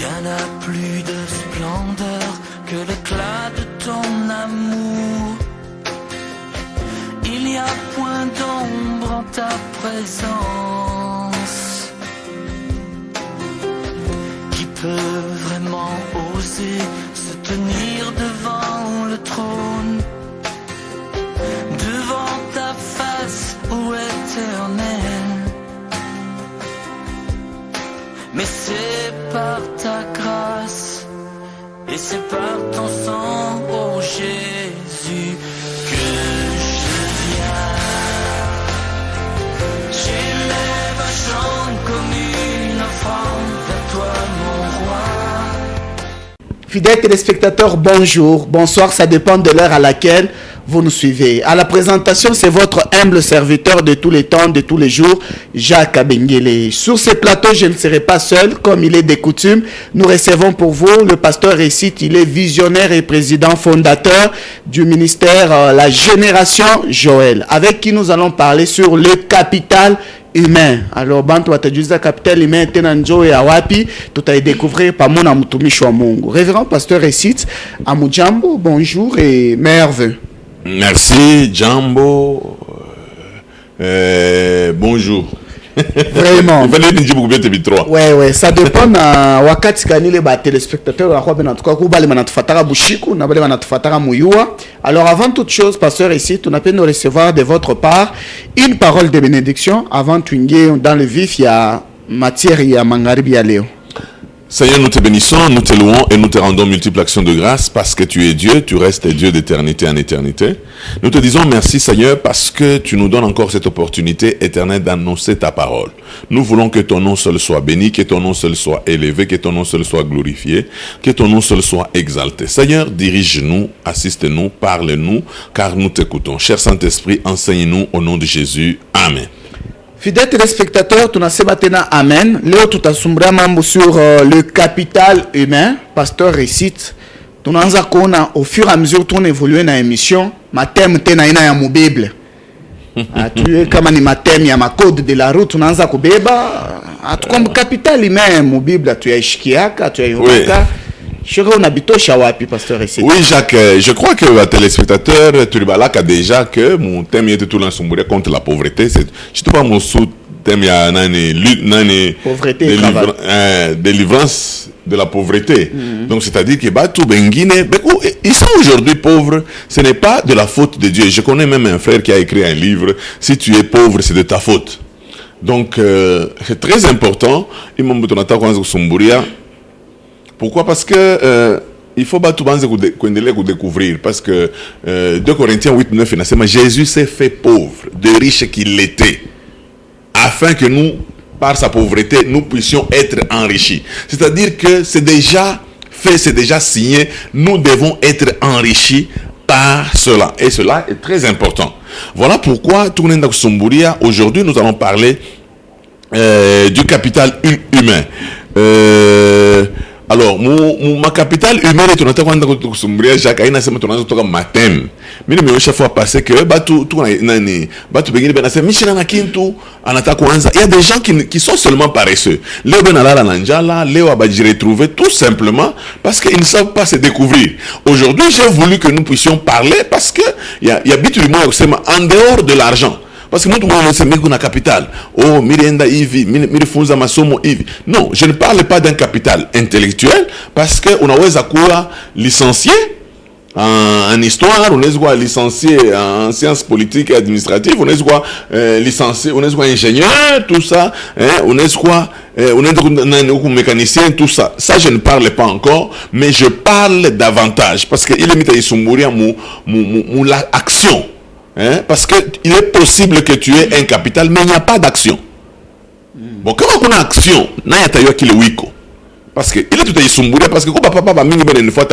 Rien n'a plus de splendeur que l'éclat de ton amour. Il n'y a point d'ombre en ta présence. Qui peut vraiment oser se tenir devant le trône, devant ta face, ô Éternel? Mais c'est par ta grâce et c'est par ton sang, ô Jésus, que je viens. J'élève un chant comme une offrande vers toi, mon roi. Fidèles téléspectateurs, bonjour, bonsoir, ça dépend de l'heure à laquelle vous nous suivez. À la présentation, c'est votre humble serviteur de tous les temps, de tous les jours, Jacques Abengele. Sur ce plateau, je ne serai pas seul, comme il est de coutume. Nous recevons pour vous le pasteur Récite. Il est visionnaire et président fondateur du ministère La Génération Joël, avec qui nous allons parler sur le capital humain. Alors, bantu watajuza capital humain tena njo ya wapi, tutai découvrir pamoja mtumishi wa Mungu. Révérend pasteur Récite, amujambo, bonjour et merveilleux. Merci, Jambo. Bonjour. Vraiment. Il fallait dire beaucoup bien TV3. Ouais, ça dépend na wakati kanile ba téléspectateurs wa kwa bena tukako bale manatufataka bushiku na bale manatufataka muyua. Alors avant toute chose, pasteur ici, on appelle nous recevoir de votre part une parole de bénédiction avant de dans le vif, il y a matière ya mangaribi ya leo. Seigneur, nous te bénissons, nous te louons et nous te rendons multiples actions de grâce parce que tu es Dieu, tu restes Dieu d'éternité en éternité. Nous te disons merci Seigneur parce que tu nous donnes encore cette opportunité éternelle d'annoncer ta parole. Nous voulons que ton nom seul soit béni, que ton nom seul soit élevé, que ton nom seul soit glorifié, que ton nom seul soit exalté. Seigneur, dirige-nous, assiste-nous, parle-nous, car nous t'écoutons. Cher Saint-Esprit, enseigne-nous au nom de Jésus. Amen. Fidèles téléspectateurs, tunasema tena amen. Leo tutasumbria mambo sur le capital humain. Pasteur Récite. Tunaanza kuona au fur et à mesure qu'on évolue na émission, mathème tena ina ya Bible. Atuye kama ni mathème ya code de la route tunaanza kubeba. Atukombe capital humain mu Bible atuyaishikiaka, atuyayobaka. Oui, Jacques, je crois que le téléspectateur Turibalak a déjà que mon thème était tout l'ensoumouré contre la pauvreté. C'est je pas mon sous-thème, il y a une pauvreté, délivrance de la pauvreté. Donc, c'est-à-dire que tout Benguine, ils sont aujourd'hui pauvres, ce n'est pas de la faute de Dieu. Je connais même un frère qui a écrit un livre, si tu es pauvre, c'est de ta faute. Donc, c'est très important. Pourquoi? Parce que il faut découvrir. Parce que 2 Corinthiens 8-9, Jésus s'est fait pauvre, de riche qu'il était, afin que nous, par sa pauvreté, nous puissions être enrichis. C'est-à-dire que c'est déjà fait, c'est déjà signé. Nous devons être enrichis par cela. Et cela est très important. Voilà pourquoi, aujourd'hui, nous allons parler du capital humain. Alors, ma capitale humaine est une Jacques Aïna c'est mon matin. Mais nous chaque fois passé que il y a des gens qui sont seulement paresseux. Les retrouver tout simplement parce qu'ils ne savent pas se découvrir. Aujourd'hui, j'ai voulu que nous puissions parler parce que il y a en dehors de l'argent. Parce que moi, tout le monde sait que la capitale. Oh, Mirienda Ivi, Mirifunza Masomo Ivi. Non, je ne parle pas d'un capital intellectuel parce qu'on a licencié en histoire, on est licencié en sciences politiques et administratives, on est licencié, on est ingénieur, tout ça, on est mécanicien, tout ça. Ça, je ne parle pas encore, mais je parle davantage parce que il est mis à l'action. Parce qu'il est possible que tu aies un capital, mais il n'y a pas d'action. Bon, comment on a action? Parce que il est tout à fait parce que papa va m'inviter une fois.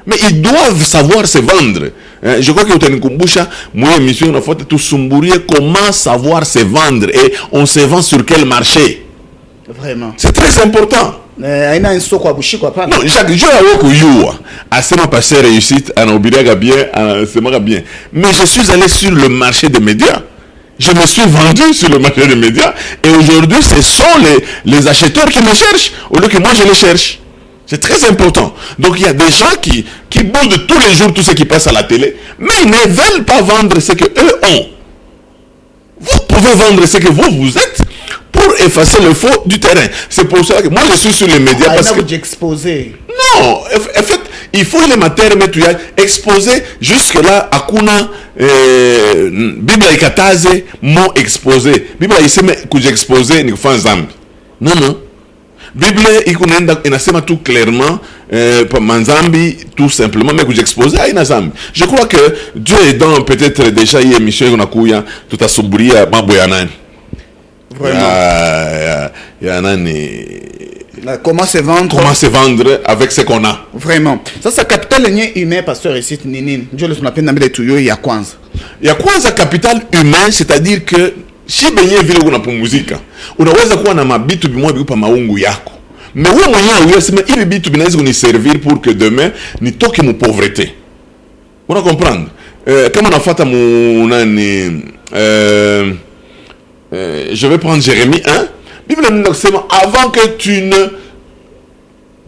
Mais ils doivent savoir se vendre. Je crois que tu as une kumbusha, moi émission une fois tout sumburia comment savoir se vendre et on se vend sur quel marché. Vraiment. C'est très important. Non, Jacques, je a passé réussite, bien. Mais je suis allé sur le marché des médias. Je me suis vendu sur le marché des médias et aujourd'hui, ce sont les acheteurs qui me cherchent au lieu que moi je les cherche. C'est très important. Donc il y a des gens qui boudent tous les jours tout ce qui passe à la télé, mais ils ne veulent pas vendre ce qu'eux ont. Vous pouvez vendre ce que vous êtes pour effacer le faux du terrain. C'est pour ça que moi je suis sur les médias parce que... exposé. Non, en fait, il faut les matières mettre exposé jusque-là à kuna Bible ikataze mon exposé. Bible iseme kujexposé ni kufanya zambi. Non. Bible inasema tout clairement manzambi tout simplement mais kujexposé haina zambi. Je crois que Dieu est dans peut-être déjà hii émission inakuya tutasuburia mambo ya nani. Vraiment. Ya nani. Comment se vendre? Comment se vendre avec ce qu'on a? Vraiment. Sasa capital yenye humain pasteur ici nini? Ndio le tunapenda mbele tuyo ya kwanza. Ya kwanza capital humain, c'est-à-dire que si benye vile unapumzika, unaweza kuwa na mabitu bimoja bikupa maungu yako. Mais wewe mwenyewe unasema hivi bitu binaweza kuniservir pour que demain nitoke mu pauvreté. Una comprendre? Kama nafuata mu nani je vais prendre Jérémie 1. Bible nous dit avant que tu ne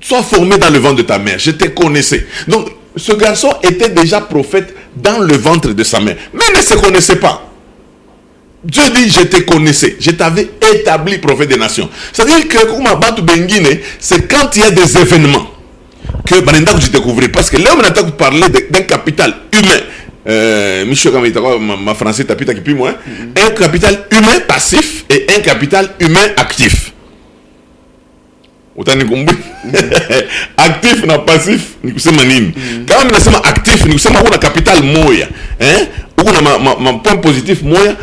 sois formé dans le ventre de ta mère, je te connaissais. Donc, ce garçon était déjà prophète dans le ventre de sa mère, mais ne se connaissait pas. Dieu dit, je te connaissais, je t'avais établi prophète des nations. C'est-à-dire que, c'est quand il y a des événements que je découvre. Parce que là, on a parlé d'un capital humain. Michel ma français tapita qui puis moi un capital humain passif et un capital humain actif. Utani kumbi actif na passif ni kusema nini? Kama ninasema actif ni kusema una capital moya uko na ma point positif moya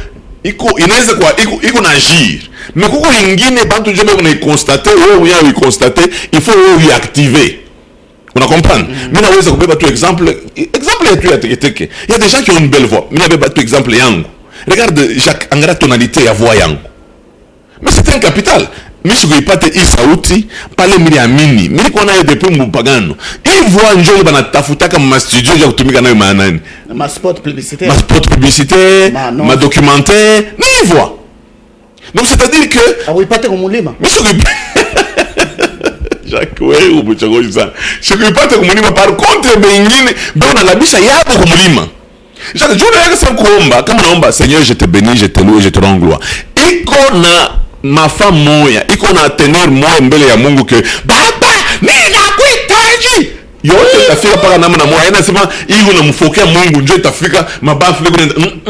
iko inaweza kwa iko na agir, mais kuko ingine bantu njoo kuna constater wewe constater il faut wewe activer. On a compris. Mais on a un exemple. Exemple, il y a des gens qui ont une belle voix. Mais il y a un exemple. Regarde, Jacques, en grande tonalité, il y a voix yang. Mais c'est un capital. Mais si vous n'avez pas de Isaouti, parlez de mini. Mais qu'on a depuis mon pagano. Il voit un jour dans ta fouta comme ma studio, j'ai obtenu un manan. Ma spot publicité. Ma spot publicité, ma documentaire. Mais il voit. Donc c'est-à-dire que. Ah oui, pas de mon lima. Mais si vous Jacques, wewe ubuchagoji sana. Sikupata kumulima par contre bengine bwana labisha yako kumulima. Jacques, je voulais que kuomba kama naomba Seigneur, je te bénis, je te loue, je te rends gloire. Iko na mafa moya, iko na tenir moya mbele ya Mungu ke baba ninakuhitaji. Yote tafika paka namna moya. Inasema iko na mfokea Mungu ndio itafika mabafu leo.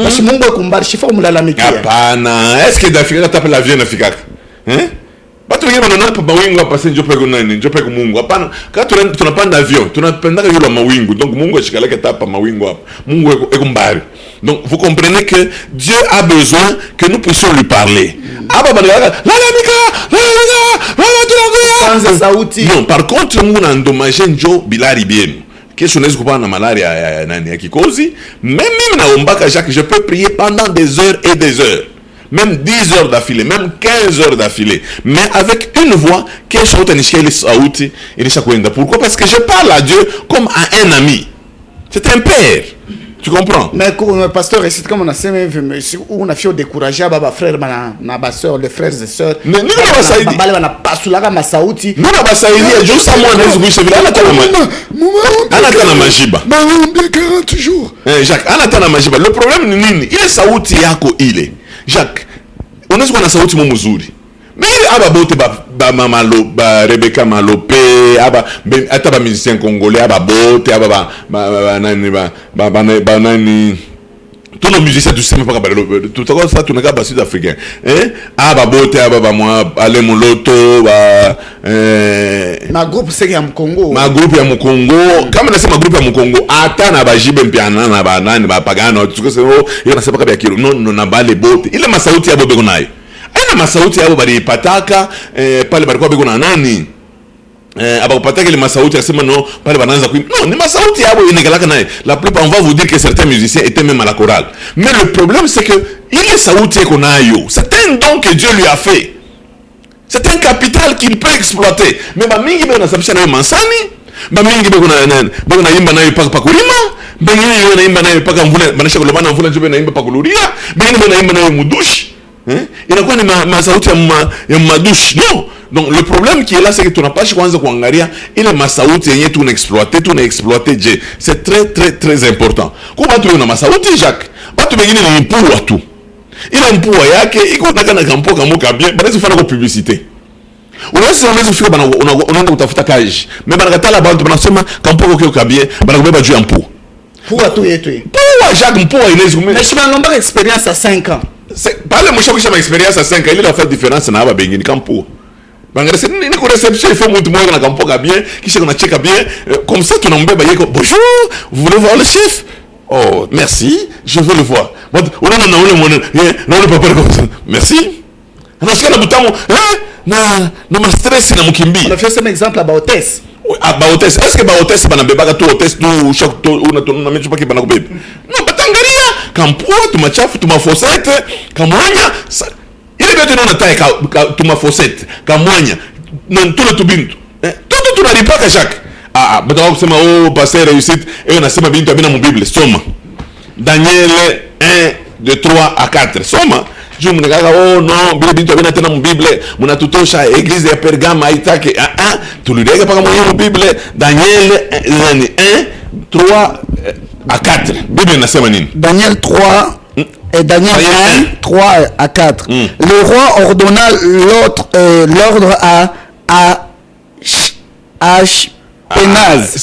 Basi Mungu akumbali shifa umlalamikia. Hapana, est-ce que dafika tape la vie nafika? Watu wengine wananapa mawingu hapa sasa njope kwa nani? Njope kwa Mungu. Hapana. Kama tunapanda avion, tunapenda yule mawingu. Donc Mungu ashikaleke tapa mawingu hapa. Mungu eko mbali. Donc vous comprenez que Dieu a besoin que nous puissions lui parler. Aba banaka, Sans sauti. Non, par contre Mungu andomaje njo bilari bien. Kesho unaweza kupata na malaria ya kikozi. Même naombaka Jacques, je peux prier pendant des heures et des heures. Même 10 heures d'affilée, même 15 heures d'affilée. Mais avec une voix, pourquoi? Parce que je parle à Dieu comme à un ami. C'est un père. Tu comprends? Mais pasteur, c'est comme on a on a fait décourager baba frère na ba sœur, les frères et sœurs. Mais nous on ça dit. Bale wana pasulaga masauti. Nous na ba ça dit, je sais moi nezi kuisha vile anatana majiba. Ba 40 jours. Jacques, anatana majiba. Le problème ni nini? Ile sauti yako ile. Jacques, unaweza kuwa na sauti mzuri. Mais aba bote ba mama lo ba Rebecca Malope, aba hata ba musicien congolais aba bote aba ba nani tous nos musiciens du cinéma pas tout ça tout naka ba sud-africain aba bote aba ba moi ale moloto ba ma groupe c'est ya Mkongo. Ma groupe ya Mkongo, kama nasema groupe ya Mkongo hata na ba jibe mpiana na ba nani ba pagano tuko sema yo nasema kabia kilo no na bale bote ile masauti yabo bego nayo aina masauti yabo bali pataka pale balikuwa bego na nani abakupataka ile masauti akisema no pale banaanza kuimba non ni masauti yabo inegalaka naye. La plupart on va vous dire que certains musiciens étaient même à la chorale, mais le problème c'est que ile sauti yako nayo c'est un don que Dieu lui a fait. C'est un capital qu'il peut exploiter. Mais mingi bana sabisha nayo mansani ba mingi beko na imba nayo paka pakulima, bengine yo na imba nayo paka mvula banisha kulobana mvula njobe na imba pakuluria, bengine na imba nayo mudushi. Inakuwa ni masauti ya madushi. Non. Donc le problème qui est là, c'est que tu n'as pas choisi kuangalia ile masauti yenye tu exploiter je. C'est très très très important. Kwa watu wana masauti Jacques, watu wengine ni mpua tu. Ile mpua yake iko nataka na kampo kama bien, basi ufanye kwa publicité. Unaweza kufika bana unaenda kutafuta kazi. Mais bana katala bantu banasema kampo kwa bien, bana kubeba juu ya mpua. Mpua tu yetu. Mpua Jacques, mpua inaweza kumenya. Mais je m'en expérience à 5 ans. C'est pas le mwisho kisha expérience à 5 ans, il a fait différence na haba bengine kampo. Bangare ni ko réception il faut mtu mmoja na kampoka bien kisha kuna cheka bien comme ça tunambeba yeko bonjour vous voulez voir le chef oh merci je veux le voir unaona na ule mwana na ule papa comme ça merci anasikia na butamu na ma stress na mkimbia on a fait un exemple à Baotès est-ce que Baotès banabeba tu hôtesse tu chaque una mecho paki banakubeba non batangaria kampo tu machafu tu mafosete kamwanya ile bete nona tae tuma fosette kamwanya na tule tubintu toto tunalipaka Jacques bata kusema oh pasteur réussite nasema bintu abina mu Bible soma Daniel 1 de 3 à 4 soma je mnagaga oh non bile bintu abina tena mu Bible mnatutosha église ya Pergama haitaki tulirega paka mu Bible Daniel 1 3 à 4 Bible nasema nini Daniel 3 et Daniel 1, 3 à 4. Le roi ordonna l'ordre à Ashpenaz,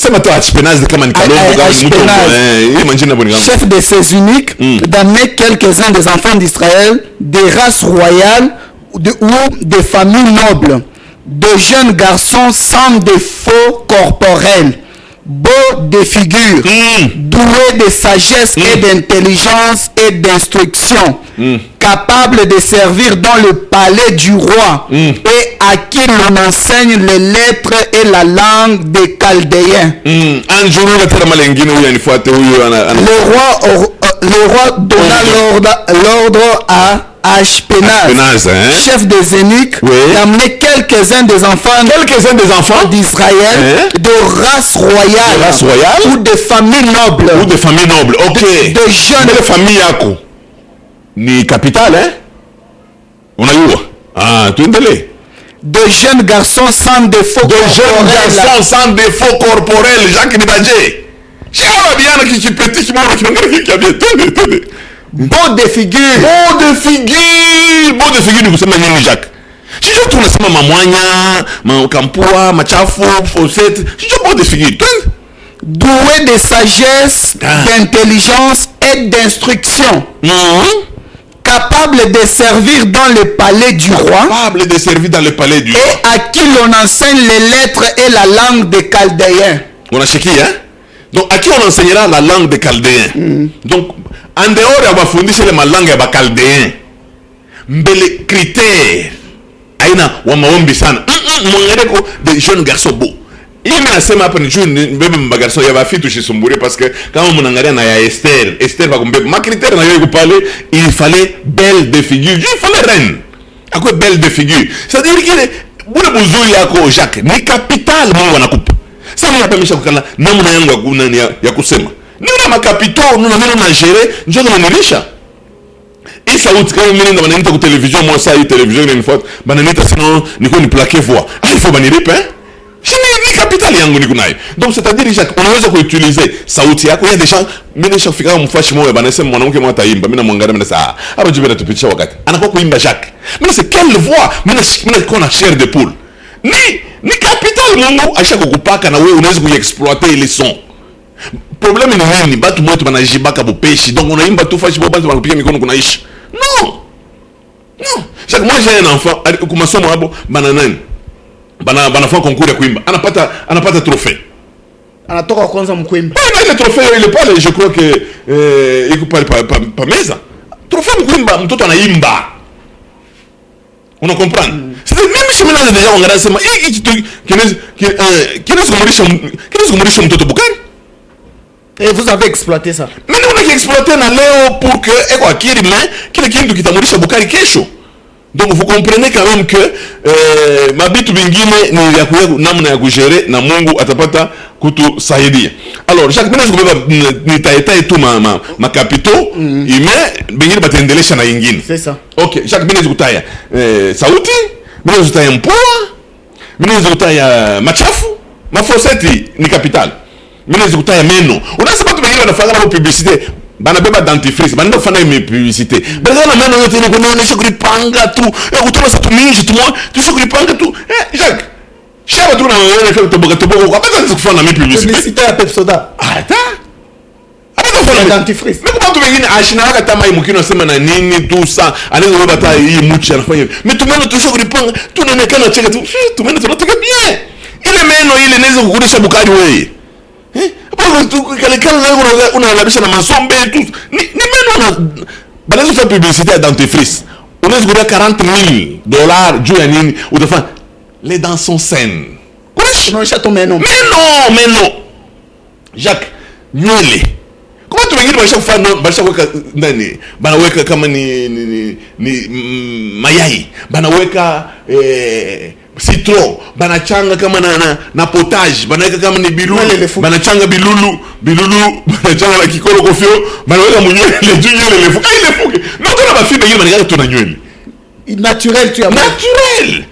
chef de ses eunuques, d'amener quelques-uns des enfants d'Israël, des races royales ou des familles nobles, de jeunes garçons sans défaut corporel, beaux de figure, doués de sagesse et d'intelligence et d'instruction, capables de servir dans le palais du roi et à qui l'on enseigne les lettres et la langue des Chaldéens. Le roi donna l'ordre à Ashpenaz, chef des eunuques, d'amener quelques-uns des enfants d'Israël, de race royale, ou de famille noble. Ok. De jeunes. De famille yako. Ni capital, hein? On a eu. Tu es de jeunes garçons sans défaut corporel. De jeunes garçons sans défaut corporel. Jacques Nibadje. Tenez. Beau de figure. Beau de figure ni kusema nini Jacques? Sio tu unasema mamwanya, makampua, machafu, fosette. Sio beau de figure. Doué de sagesse, d'intelligence et d'instruction. Capable de servir dans le palais du roi. Et à qui l'on enseigne les lettres et la langue des Chaldéens. On a checké, hein? Donc à qui on enseignera la langue des Chaldéens. Donc en dehors ya bafundisha ile malanga ya bakaldéen mbele critère aina wa maombi sana mwangaliko de jeunes garçons beaux ili nasema hapa ni jeune mbebe mbagarso ya bafitu shisumbure parce que kama mnaangalia na ya Esther va kumbebe ma critère na yeye kupale il fallait belle de figure il fallait reine akwe belle de figure c'est-à-dire que bule buzuri yako Jacques ni capital Mungu anakupa sasa mimi hapa nimeshakukala namna yangu ya kunani ya kusema nina makapito nuna na gérer njoo tunanilisha hii sauti kama mimi ndo wanaita kwa television moi ça hii television une fois bananita sinon niko ni plaquer voix il faut banilipe hein ni capital yangu niko nayo donc c'est-à-dire Jacques unaweza kuutiliser sauti yako ya des gens mimi nishafika mfashi moyo banasema mwanamke mmoja taimba mimi namwangalia mimi sasa hapa jibena tupitisha wakati anakuwa kuimba Jacques mimi c'est quelle voix mimi niko chair de poule ni capital Mungu ashakukupaka na wewe unaweza kuexploiter ile son. Problème ni nini? Batu mwetu banajibaka bupeshi. Donc unaimba tu fashi bo bantu banakupiga mikono kunaishi. Non. Chaque moi j'ai un enfant ku masomo hapo bana nani? Banafanya concours ya kuimba. Anapata trophée. Anatoka kwanza mkuimba. Ile trophée il est pas je crois que iko pa meza. Trophée mkuimba mtoto anaimba. On comprend. C'est même si maintenant déjà on regarde sema qui nous mtoto bukani. Et vous avez exploité ça. Mais on a exploité na leo pour que eko akiri mais kile kintu kitamurisha bukari kesho. Donc vous comprenez quand même que mabitu bingine ni ya kuya namna ya kugere na Mungu atapata kutusaidia. Alors Jacques Menez kubeba nitaeta tu ma capitaux ime bingine batendelesha na ingine. C'est ça. OK, Jacques Menez kutaya sauti, Menez kutaya mpoa, Menez kutaya machafu, mafoseti ni capital. Menez kutaya meno. Unasema tu bingine wanafanya na publicité. Bana beba dentifrice bana ndo fana ime publicité bana na meno yote ni kuna nisho kulipanga tu utoma sa tu mingi tu moi tu sho kulipanga tu Jacques shaba tu na wewe kwa toboka kwa pesa kufanya na publicité ya Pepsoda ata ata fana dentifrice mais comment tu wengine ashina kata mai mukino sema na nini tu sa anaweza beba ta hii muchi anafanya mais tu meno tu sho kulipanga tu naonekana cheka tu meno tunatoka bien ile meno ile inaweza kukulisha bukari wewe unalabisha na masombe tu ni meno banazo fa publicité à dentifrice unaweza kuda $40,000 juu ya nini utafanya les dents sont saines unaonyesha tu meno Jacques nywele kama tu wengine baisha kuweka ndani banaweka kama ni mayai banaweka citron banachanga kama na potage banaweka kama ni bilulu banachanga bilulu banachanga na kikolo kofio banaweka munywele nywele lefuka ilefuke non kana bafibe yile banaweka tu na nywele naturel tu ya naturel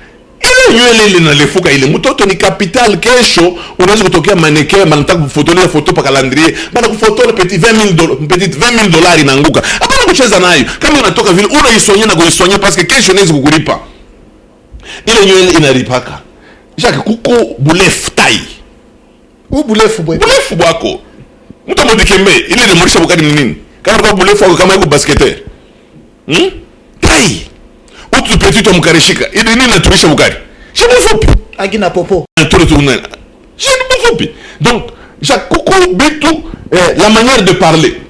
ile nywele ile na lefuka ile mtoto ni capital kesho unaweza kutokea mannequin banataka kufotolia foto pa calendrier bana kufotola petit $20,000 inaanguka hapana kucheza nayo kama unatoka vile unaisonye na kuisonye parce que kesho inaweza kukulipa ile nywele inaripaka Jacques kuko bulef tai bulefu bwako mtu modikembe ile ni mwisho bukadi nini kama kwa bulefu wako kama yuko basketeur tai utu petit mkarishika ile nini natumisha bukadi je mfupi agina popo tout le tournel je mfupi donc Jacques kuko bitu la manière de parler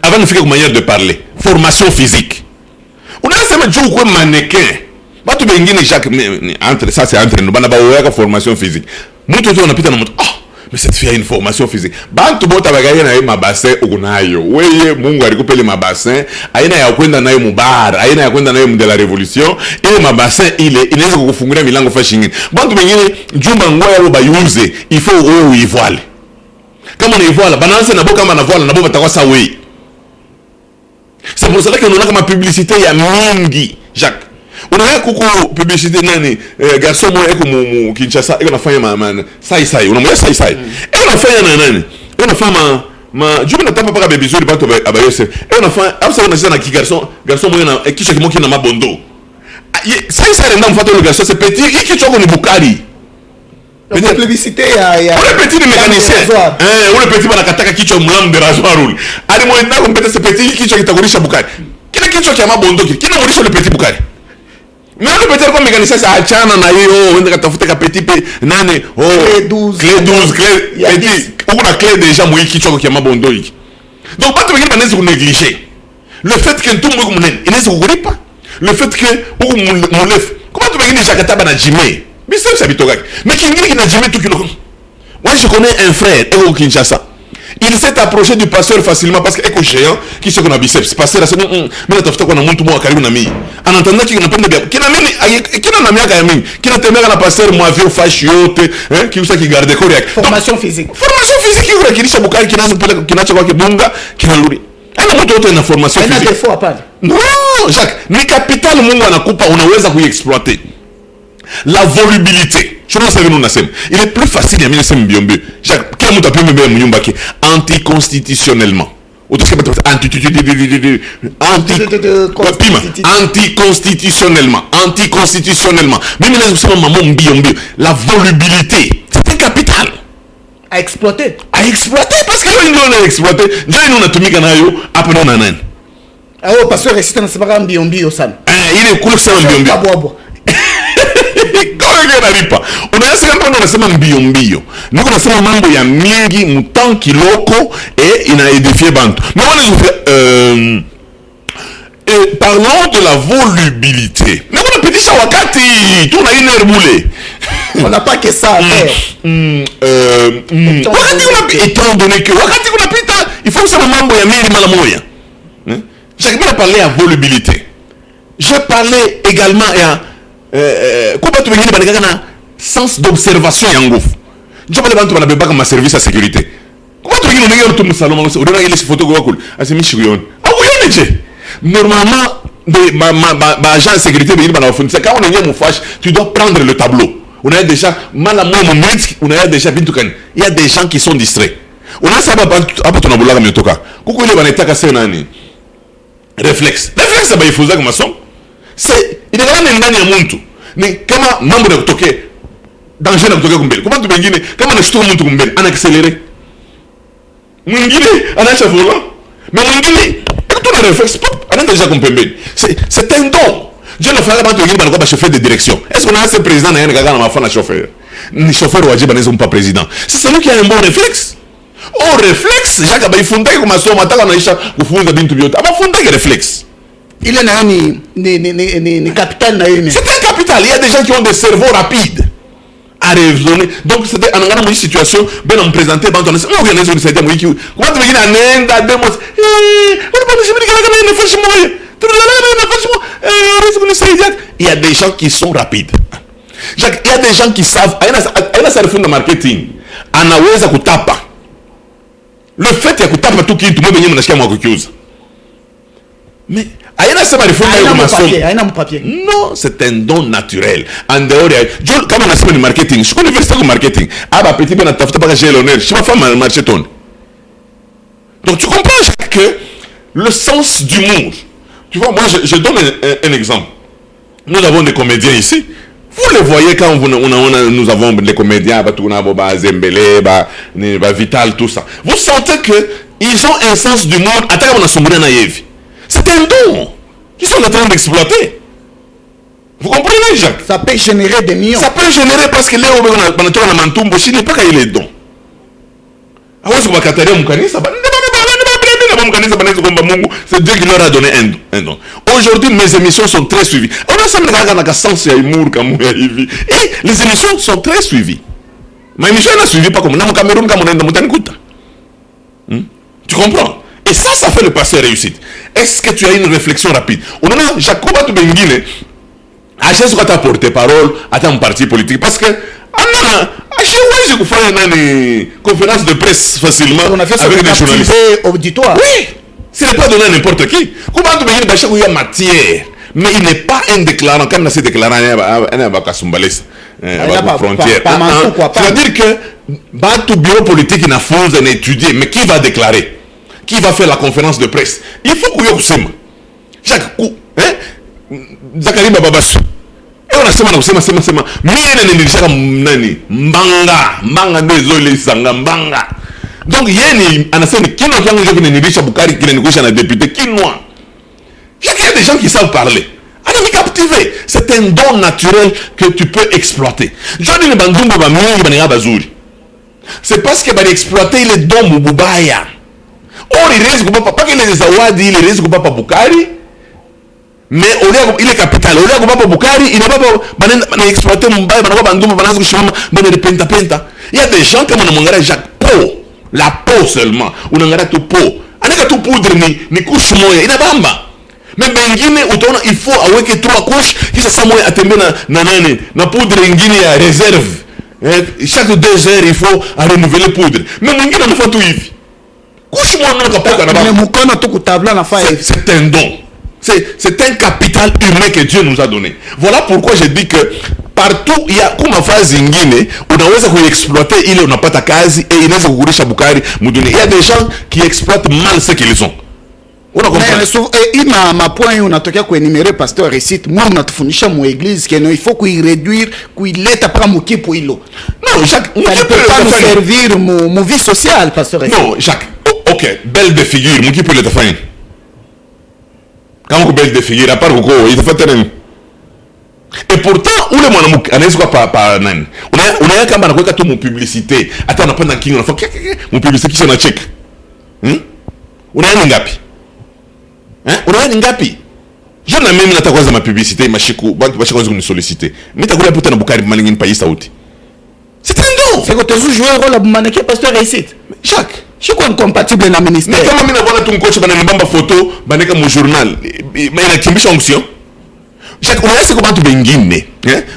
avant de faire une manière de parler formation physique unasema juu kwa mannequin batu bengine Jacques entre ça c'est entre nous bana ba formation physique mtu tu unapita na mtu mais cette fille a une formation physique bantu bota bagaye na mabassin ukunayo weye Mungu alikupele mabassin aina ya kwenda nayo mubara aina ya kwenda nayo de la révolution ile mabassin ile inaweza kukufungulia milango fa shingine bantu bengine jumba ngoya yabo bayuze il faut wewe uivoile kama na ivoile banaanza na boka kama na voile na boka batakuwa sawa. C'est pour cela que nous avons ma publicité ya mingi Jacques unaona kuku publicité nani garçon moi eko mu Kinshasa eko nafanya maana sai unamwona sai eko nafanya na nani eko nafanya ma jumbe na tamba paka bebizuri bato abayose eko nafanya au sawa na garçon moi na kisha kimoki na mabondo sai ndio mfato le garçon c'est petit hiki choko ni bukari la publicité ya ule petit ni mécanicien ule petit bana kataka kichwa mlamu de rasoir ule ali mwenda kumpeta c'est petit kichwa kitakulisha bukari kile kichwa cha mabondo kile mulisha le petit bukari mais le petit comme mécanicien ça achana na hiyo wenda katafuta ka petit pe nane clé 12 petit una clé déjà moi kichwa kwa mabondo hiki donc batu wengine banaweza kunegliger le fait que tout monde munene inaweza kukulipa le fait que uko mulef comment tu wengine jakataba na jime bisem sabitogaki mais kingine kina jime tout kilo. Moi je connais un frère au Kinshasa. Il s'est approché du pasteur facilement parce que éco géant qui se connaît biceps pasteur c'est mais tafuta kwa na mtu mwa karibu na mimi anatanda kina napenda bia kina mimi kina na miaka ya mimi kina tembea na pasteur mwa vieux fashi yote qui usa qui garde correct formation physique yule kilisha bukari kinaanza kupeleka kinacho kwake bunga kinarudi ana mtu yote na formation physique ana defo hapana non Jacques ni capital Mungu anakupa unaweza kuiexploiter la volubilité. Je ne sais pas il est plus facile à mine c'est mbiombe. Jacques, quel mot t'appelle mbembe mnyumba ki anticonstitutionnellement. Anticonstitutionnellement. Même les gens maman mbiombe. La volubilité, c'est un capital. À exploiter parce que nous on a exploité. Nous on a tout mis canayo après on a nan. Ah oh parce que récite dans ce pas mbiombe au san. Il est cool ça mbiombe. Unaweza kama unasema mbio niko nasema mambo ya mingi mtan kiloko ina édifier bantu parlons de la volubilité mais on apitisha wakati tuna une heure boule on n'a pas que ça à faire wakati kuna étant donné que wakati kuna pita il faut kusema mambo ya mingi mara moja Jacques m'a parlé à volubilité J'ai parlé également comment tu veux dire sens d'observation yangouf. Je parle de bantu bana ma service à sécurité. Comment tu veux dire tout le salon on donne les photos go cool. Asi mi chigoyon. Ah oui normalement ma agent de sécurité c'est quand on est mon fâche, tu dois prendre le tableau. On a déjà on a déjà il y a des gens qui sont distraits. On a ça hapa tunabulaga metoka. Kuko ile banataka sasa nani? Réflexe ça va ifuza kama son. C'est il est ndani ya mtu. Ni kama mambo ya kutokea danger na kutokea kumbele. Kama mtu mwingine kama anashtuka mtu kumbele ana accélérer. Mwingine anaacha volant. Mais mwingine tout le réflexe pop ana déjà kumbele. C'est un don. Je ne ferai pas de quoi chauffeur de direction. Est-ce qu'on a ce président n'a rien à faire chauffeur? Ni chauffeur ou adjib n'est pas président. C'est celui qui a un bon réflexe. Oh réflexe, Jacques Abaye Fontaine comme ça, on attend Naïcha pour faire des bintu biota. Aba Fontaine réflexe. Il est ni capital naïne. C'est un capital. Il y a des gens qui ont des cerveaux rapides à raisonner. Donc c'était en regardant une situation, ben on me présentait, ben on dit, on organise une certaine wiki. Comment tu veux dire un enda deux mois? On ne peut pas dire que la fâche moi. Il y a des gens qui sont rapides. Il y a des gens qui savent. Aina sa refundo marketing. Anaweza kutapa. Le fait ya kutapa tu kitu mwe benye mnashikia mwa kukiuza. Mais aina sa refundo ya masomo. Aina mon papier. Non, c'est un don naturel. En dehors de comme on a fait le marketing, je connais université de marketing. Ah bah petit peu na tafuta pas j'ai l'honneur. Je pas faire marché ton. Donc tu comprends que le sens d'humour. Tu vois, moi, je donne un exemple. Nous avons des comédiens ici. Vous les voyez quand nous avons des comédiens, Zembele, Vital, tout ça. Vous sentez qu'ils ont un sens d'humour. C'est un don. Ils sont en train d'exploiter. Vous comprenez, Jacques? Ça peut générer des millions. Ça peut générer parce que Léo, je n'ai pas qu'il est don. Ah ouais, c'est quoi, Kataria Moukanisa? C'est Dieu qui leur a donné un don. Aujourd'hui, mes émissions sont très suivies. On a ça, et les émissions sont très suivies. Ma émission n'a suivi pas comme dans Cameroun, tu comprends? Et ça fait le passé réussite. Est-ce que tu as une réflexion rapide? On a Jacob Benguine, à chaque fois que tu as porté parole à ton parti politique, parce que je peux faire une conférence de presse facilement avec des journalistes. Auditoire. Oui, ce n'est pas donné à n'importe qui. Comment tu peux dire qu'il y a matière, mais il n'est pas un déclarant. Quand on a déclarant, il y a une frontière. C'est-à-dire que le bureau politique n'a pas étudié, mais qui va déclarer? Qui va faire la conférence de presse? Il faut que vous ayez Jacques, Zakari Bababasu. Et on a sema mine nilisha nani mbanga ndezole sanga mbanga. Donc yeni anasema kino kyangu je kunilisha Bukari kile nikusha na député kinwa. Il y a des gens qui savent parler. Alors les captiver, c'est un don naturel que tu peux exploiter. Je dis le bandumba ba mingi baniga bazuri. C'est parce que ba exploiter les dons mubaya. Or il risque pas que les zawadi, il risque pas Bukari. Mais il est capital. Au lieu de Papa Bukari, il n'a pas exploité Mumbai, il y a des gens comme on a Jacques peau, la peau seulement, on a tout peau. On a tout poudre ni couche moya, il n'a pas bamba. Mais Benguine, il faut avoir que 3 couches qui se sont à terminer na poudre ngine à réserve. Chaque 2 heures, il faut renouveler poudre. Mais Benguine, on fait tout yves. Couche moya, on n'a pas. C'est un don. C'est un capital humain que Dieu nous a donné. Voilà pourquoi je dis que partout il y a comme phase ingine, on a exploiter il n'a pas ta case et il a kukurisha Bukari muduni. Il y a des gens qui exploitent mal ce qu'ils ont. On a compris. Et ma point on a toqué quoi énumérer pasteur récite moi on a tufundisha mu église que il faut qu'il réduire qu'il let après muki pour ilo. Non, Jacques, ça ne peut pas nous servir mon vie sociale pasteur récite. Non, Jacques. OK, belle de figure, muki pour le faire. Quand on belle de figure, à part Koko, il te fait tenir. Et pourtant, où le monde a quoi par nan. On a quand même quoi mon publicité. Attends, on a pas dans qui on a fait mon publicité qui sont en check. On a un ngapi. On a un ngapi. Je n'ai même pas quoi ma publicité, ma chico, banque va chercher une solliciter. Mais tu as quoi pour Bukari malingin pays saouti. C'est un don. C'est que tu joues un rôle à Boumaneke pasteur récite. Jacques. Je suis incompatible dans le ministère. Mais comment on a ton coach, on a une photo, on a mon journal. Mais il a kimbisha onction. Jacques, unaweza kwa watu wengine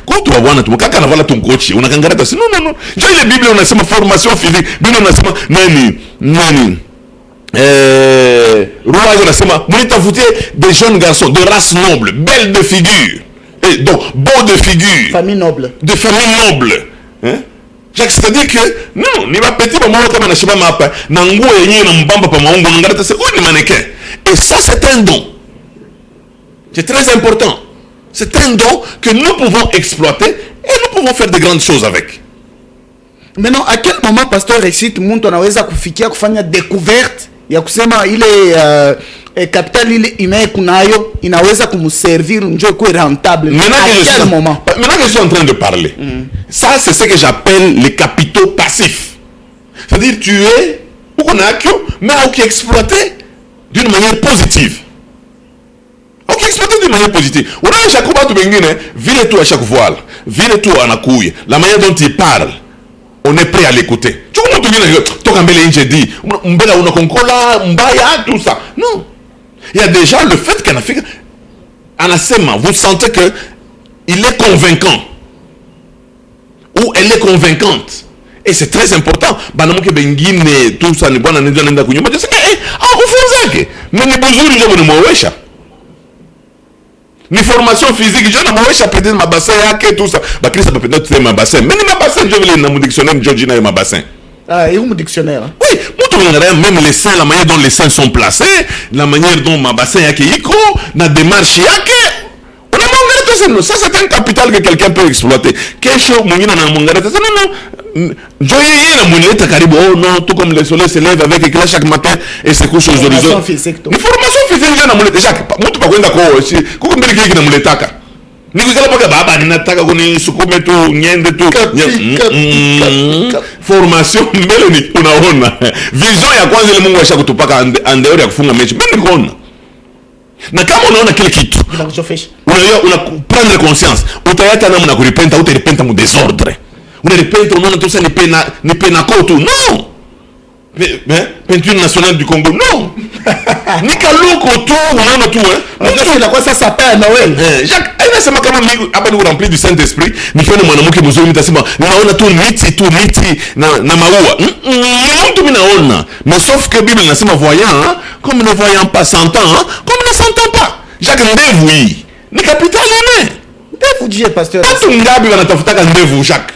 kwa watu wa bwana tu kaka anavala tu mkochi unakangarata si no ndio ile Biblia unasema formation physique, Biblia unasema nani roi unasema mnitafutie des jeunes garçons de race noble, belle de figure, et donc beau de figure, famille noble, de famille noble, Jacques, c'est-à-dire que non ni bapeti ba mwana kama nashibama hapa na nguo yenyewe na mbamba pa maungo ngarata c'est ni mannequin, et ça c'est un don, c'est très important. C'est un don que nous pouvons exploiter et nous pouvons faire de grandes choses avec. Maintenant, à quel moment pasteur récite mtu anaweza kufikia kufanya découverte ya kusema ile capital ile ime kunayo inaweza kumservir njoo kuwe rentable? Maintenant que je suis en train de parler, ça c'est ce que j'appelle les capitaux passifs. C'est-à-dire tu es ou qu'on a mais qui exploiter d'une manière positive. Ok, exploiter d'une manière positive. On a Jacob à tout bengine, vile tout à chaque fois, vile tout à nakouille, la manière dont il parle, on est prêt à l'écouter. Tu comprends tout bien, toi quand il dit, mbela una konkola, mbaya, tout ça. Non. Il y a déjà le fait qu'en Afrique, en Asema, vous sentez que il est convaincant. Ou elle est convaincante. Et c'est très important. Banamuke bengine, tout ça, ni bwana nenda nenda kunyuma. Je sais que, kufunzake. Mais ni buzuri ndio ni mwesha. Ni formation physique, je ne sais pas peut-être ma bassin yake tout ça. Ba Christ peut peut-être c'est ma bassin. Mais ni ma bassin, je vais dans mon dictionnaire, je na ma bassin. Ah, et où mon dictionnaire? Oui, même les seins, la manière dont les seins sont placés, la manière dont ma bassin yake iko, la démarche yake. On a mangé ça, c'est un capital que quelqu'un peut exploiter. Quelque chose mungina na mangé ça non. Joyeux na muneta karibu oh non, tout comme le soleil se lève avec éclat chaque matin et se couche aux horizons. Ni formation physique na muleta Jacques, mtu pakwenda kwa si kukumbele kile na muletaka. Nikikala paka baba ninataka kuni sukume tu nyende tu. Formation mbele ni unaona. Vision ya kwanza ile Mungu ashakutupaka andeori ya kufunga mechi. Mimi nikaona. Na kama unaona kile kitu una prendre conscience utayata namna kuripenta utaripenta mu désordre unaripenta unaona tout ça ni pena kotu non peinture nationale du Congo non ni kaloko tu unaona tu c'est la quoi ça s'appelle Noël Jacques anasema kama mimi hapa ni rempli du Saint-Esprit nikiona mwanamke mzuri nitasema naona tu miti na maua mtu minaona mais sauf que Bible inasema voyant comme ne voyant pas sentant comme ne sentant pas Jacques ndevu hii ni capital ene ndevu je pasteur watu ngapi wanatafutaka ndevu Jacques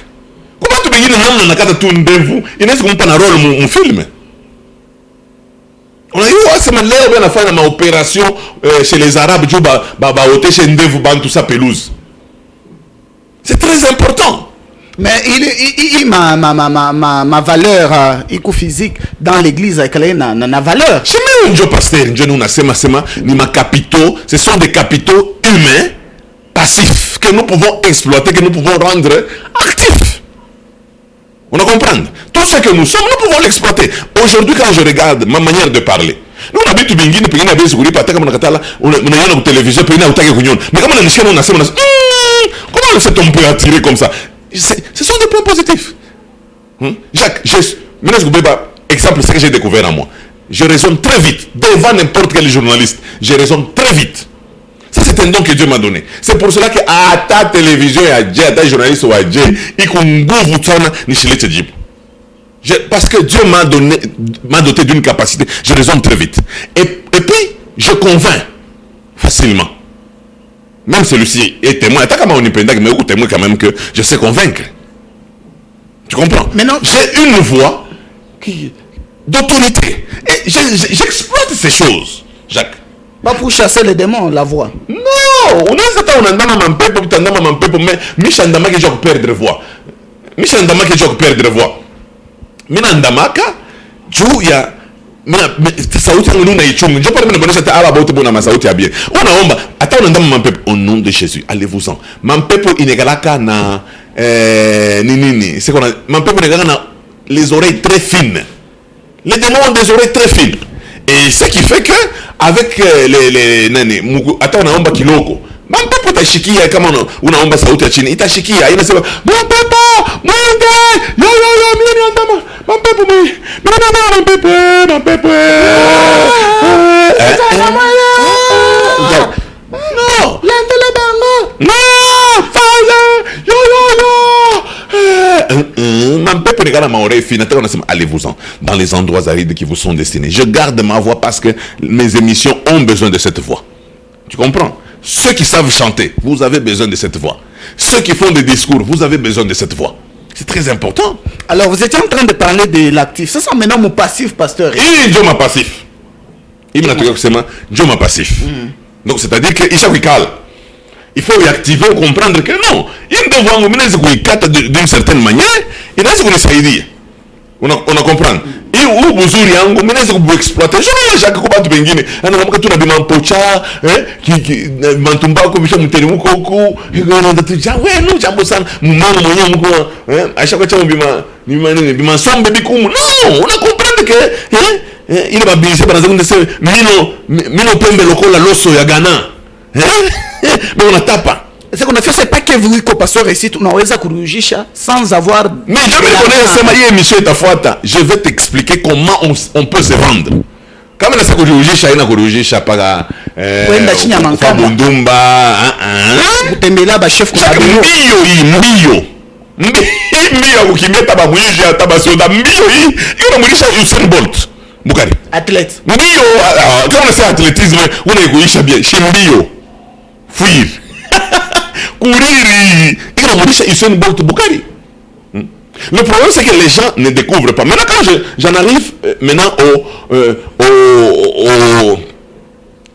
kwa watu wengine namna nakata tu ndevu inaweza kumpa na role mu film unajua sema leo wanafanya maopération chez les arabes tu ba oteshe ndevu bantu sa pelouse c'est très important. Mais ma valeur physique dans l'église na valeur. Chez moi, un pasteur, nous nasema ni ma capitaux, ce sont des capitaux humains passifs que nous pouvons exploiter, que nous pouvons rendre actifs. On a compris. Tout ce que nous sommes, nous pouvons l'exploiter. Aujourd'hui, quand je regarde ma manière de parler, nous on habite bingine, pengine abezi kuri pataka mnakatala, unaiona kwa télévision, pengine utake kunyona. Mais kama unanishika unasema comment cet homme peut attirer comme ça? Ce sont des points positifs. Jacques, exemple, c'est que j'ai découvert en moi. Je raisonne très vite, devant n'importe quel journaliste. Je raisonne très vite. Ça, c'est un don que Dieu m'a donné. C'est pour cela que à ta télévision, à ta journaliste ou à Dieu, parce que Dieu m'a doté d'une capacité. Je raisonne très vite. Et puis, je convainc facilement. Même celui-ci est témoin. Mais ou témoin quand même que je sais convaincre. Tu comprends? Maintenant, j'ai une voix d'autorité. Et j'exploite ces choses, Jacques. Pas pour chasser les démons, la voix. Non! On a mais Michandama qui joue perdre voix. Michandama qui joue perdre voix. Minandamaka, Juya. Sauti yangu nuna ichungu. Ndio pale mnabonesha hata aba bote bona masauti ya bien. Unaomba hata unaenda mampepo au nom de Jésus. Allez-vous-en. Mampepo inegalaka na nini. C'est qu'on a mampepo inegalaka na les oreilles très fines. Les démons ont des oreilles très fines. Et ce qui fait que avec les nani hata unaomba kiloko. Mampepo itashikia kama unaomba sauti ya chini. Itashikia. Inasema mampepo, mwende. Yo mimi ni andama. Mampepo mimi. Mampepo. Non. Lente le bango. allez-vous-en dans les endroits arides qui vous sont destinés. Je garde ma voix parce que mes émissions ont besoin de cette voix. Tu comprends? Ceux qui savent chanter, vous avez besoin de cette voix. Ceux qui font des discours, vous avez besoin de cette voix. C'est très important. Alors, vous étiez en train de parler de l'actif. Ça, c'est maintenant mon passif, pasteur. Et Dieu m'a passif. Il m'a dit que Dieu m'a passif. Donc, c'est-à-dire qu'il il faut y activer, comprendre que non. Il doit d'une certaine manière. Il a ce qu'on essaie de dire. On a compris. Et où vous avez exploité. Je ne sais pas comment tu peux dire. On a tout le monde pocha, qui m'entomba comme je me télémou coco. Et on a dit ouais nous jambo san moumano moyen quoi. À chaque fois tu m'as sombre bébé comme non. On a compris que il va bien par exemple c'est mino pembe lokola loso ya Ghana. Mais on a tapé. Ce qu'on a fait, c'est pas que vous, pasteur, ici, on a sans avoir. Mais je me connais, monsieur Tafouata. Je vais t'expliquer comment on peut se vendre. Quand on a ça, pas Fabundumba, chef athlète. Quand on sait athlétisme, on est bien. Chez Mbio. Fuir. Courir. Le problème, c'est que les gens ne découvrent pas. Maintenant, quand j'en arrive maintenant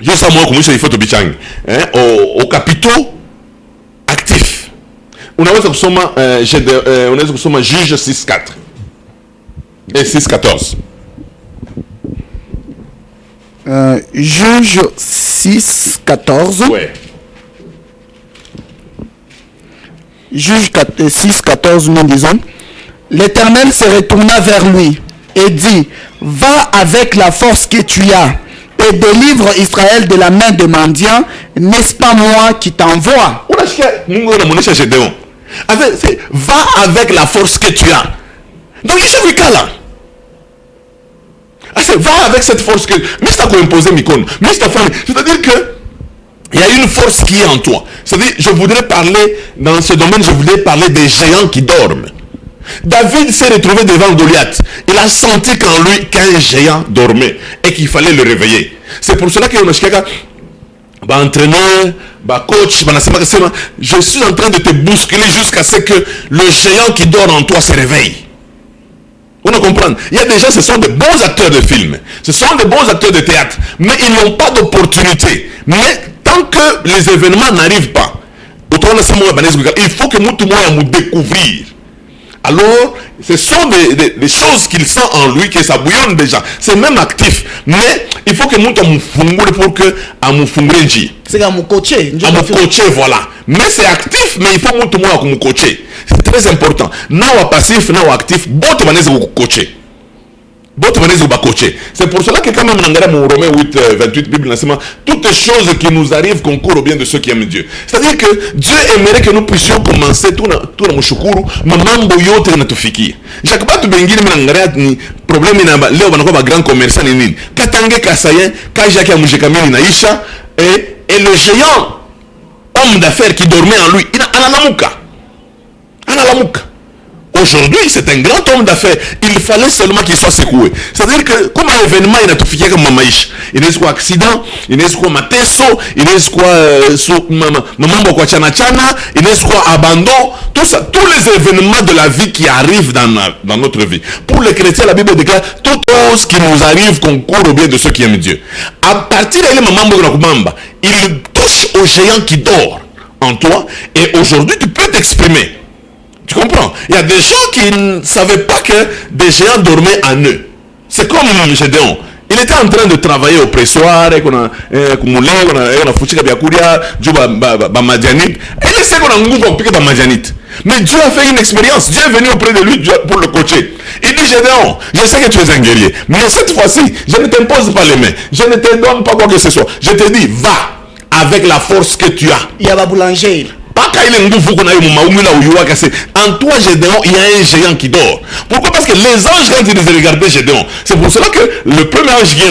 juste à moi, comme il faut aux capitaux actifs. On a juge 6-4 et 6-14. Juge 6-14. Ouais. Juge 6-14, nous disons. L'Éternel se retourna vers lui et dit, va avec la force que tu as et délivre Israël de la main de mendiants, n'est-ce pas moi qui t'envoie? Va avec la force que tu as. Donc il s'est là. Va avec cette force que c'est-à-dire que il y a une force qui est en toi. C'est-à-dire, je voudrais parler, dans ce domaine, je voudrais parler des géants qui dorment. David s'est retrouvé devant Goliath. Il a senti qu'en lui, qu'un géant dormait et qu'il fallait le réveiller. C'est pour cela que entraîneur, coach, je suis en train de te bousculer jusqu'à ce que le géant qui dort en toi se réveille. On a compris. Il y a des gens, ce sont de bons acteurs de films. Ce sont de bons acteurs de théâtre. Mais ils n'ont pas d'opportunité. Mais tant que les événements n'arrivent pas, il faut que nous découvrir. Alors, ce sont des choses qu'il sent en lui, que ça bouillonne déjà. C'est même actif. Mais il faut que nous fungule pour que nous fungule. C'est à mon coacher. À mon coacher, voilà. Mais c'est actif, mais il faut que nous coacher. C'est très important. Now passif, now actif, both manés vous coacher. C'est pour cela que quand même dans Romains 8, 28, Bible, toutes les choses qui nous arrivent concourent au bien de ceux qui aiment Dieu. C'est-à-dire que Dieu aimerait que nous puissions commencer tout le mouchoukuru, mamambo yote na tufikia. Jacques Batu Bengili Mnangarea ni problème na leo banakuwa grand commerçant ni nini. Katange Kasayen, Kajaki ya Moujekamini Naisha et le géant homme d'affaires qui dormait en lui, il a Analamuka. Aujourd'hui, c'est un grand homme d'affaires. Il fallait seulement qu'il soit secoué. C'est-à-dire que, comme un événement, il a tout fait comme Mamaïch. Il est quoi accident, il est quoi mateso, il est quoi maman quoi chana, il est quoi abandon. Tout ça, tous les événements de la vie qui arrivent dans notre vie. Pour les chrétiens, la Bible déclare tout ce qui nous arrive concourt au bien de ceux qui aiment Dieu. À partir de là, il touche au géant qui dort en toi. Et aujourd'hui, tu peux t'exprimer. Tu comprends? Il y a des gens qui ne savaient pas que des géants dormaient en eux. C'est comme Gédéon. Il était en train de travailler au pressoir, et il sait qu'on a un groupe piqué dans Madianite. Mais Dieu a fait une expérience. Dieu est venu auprès de lui pour le coacher. Il dit, Gédéon, je sais que tu es un guerrier, mais cette fois-ci, je ne t'impose pas les mains. Je ne te donne pas quoi que ce soit. Je te dis, va avec la force que tu as. Il y a la boulanger. En toi, Gédéon, il y a un géant qui dort. Pourquoi? Parce que les anges, quand ils regardaient Gédéon, c'est pour cela que le premier ange qui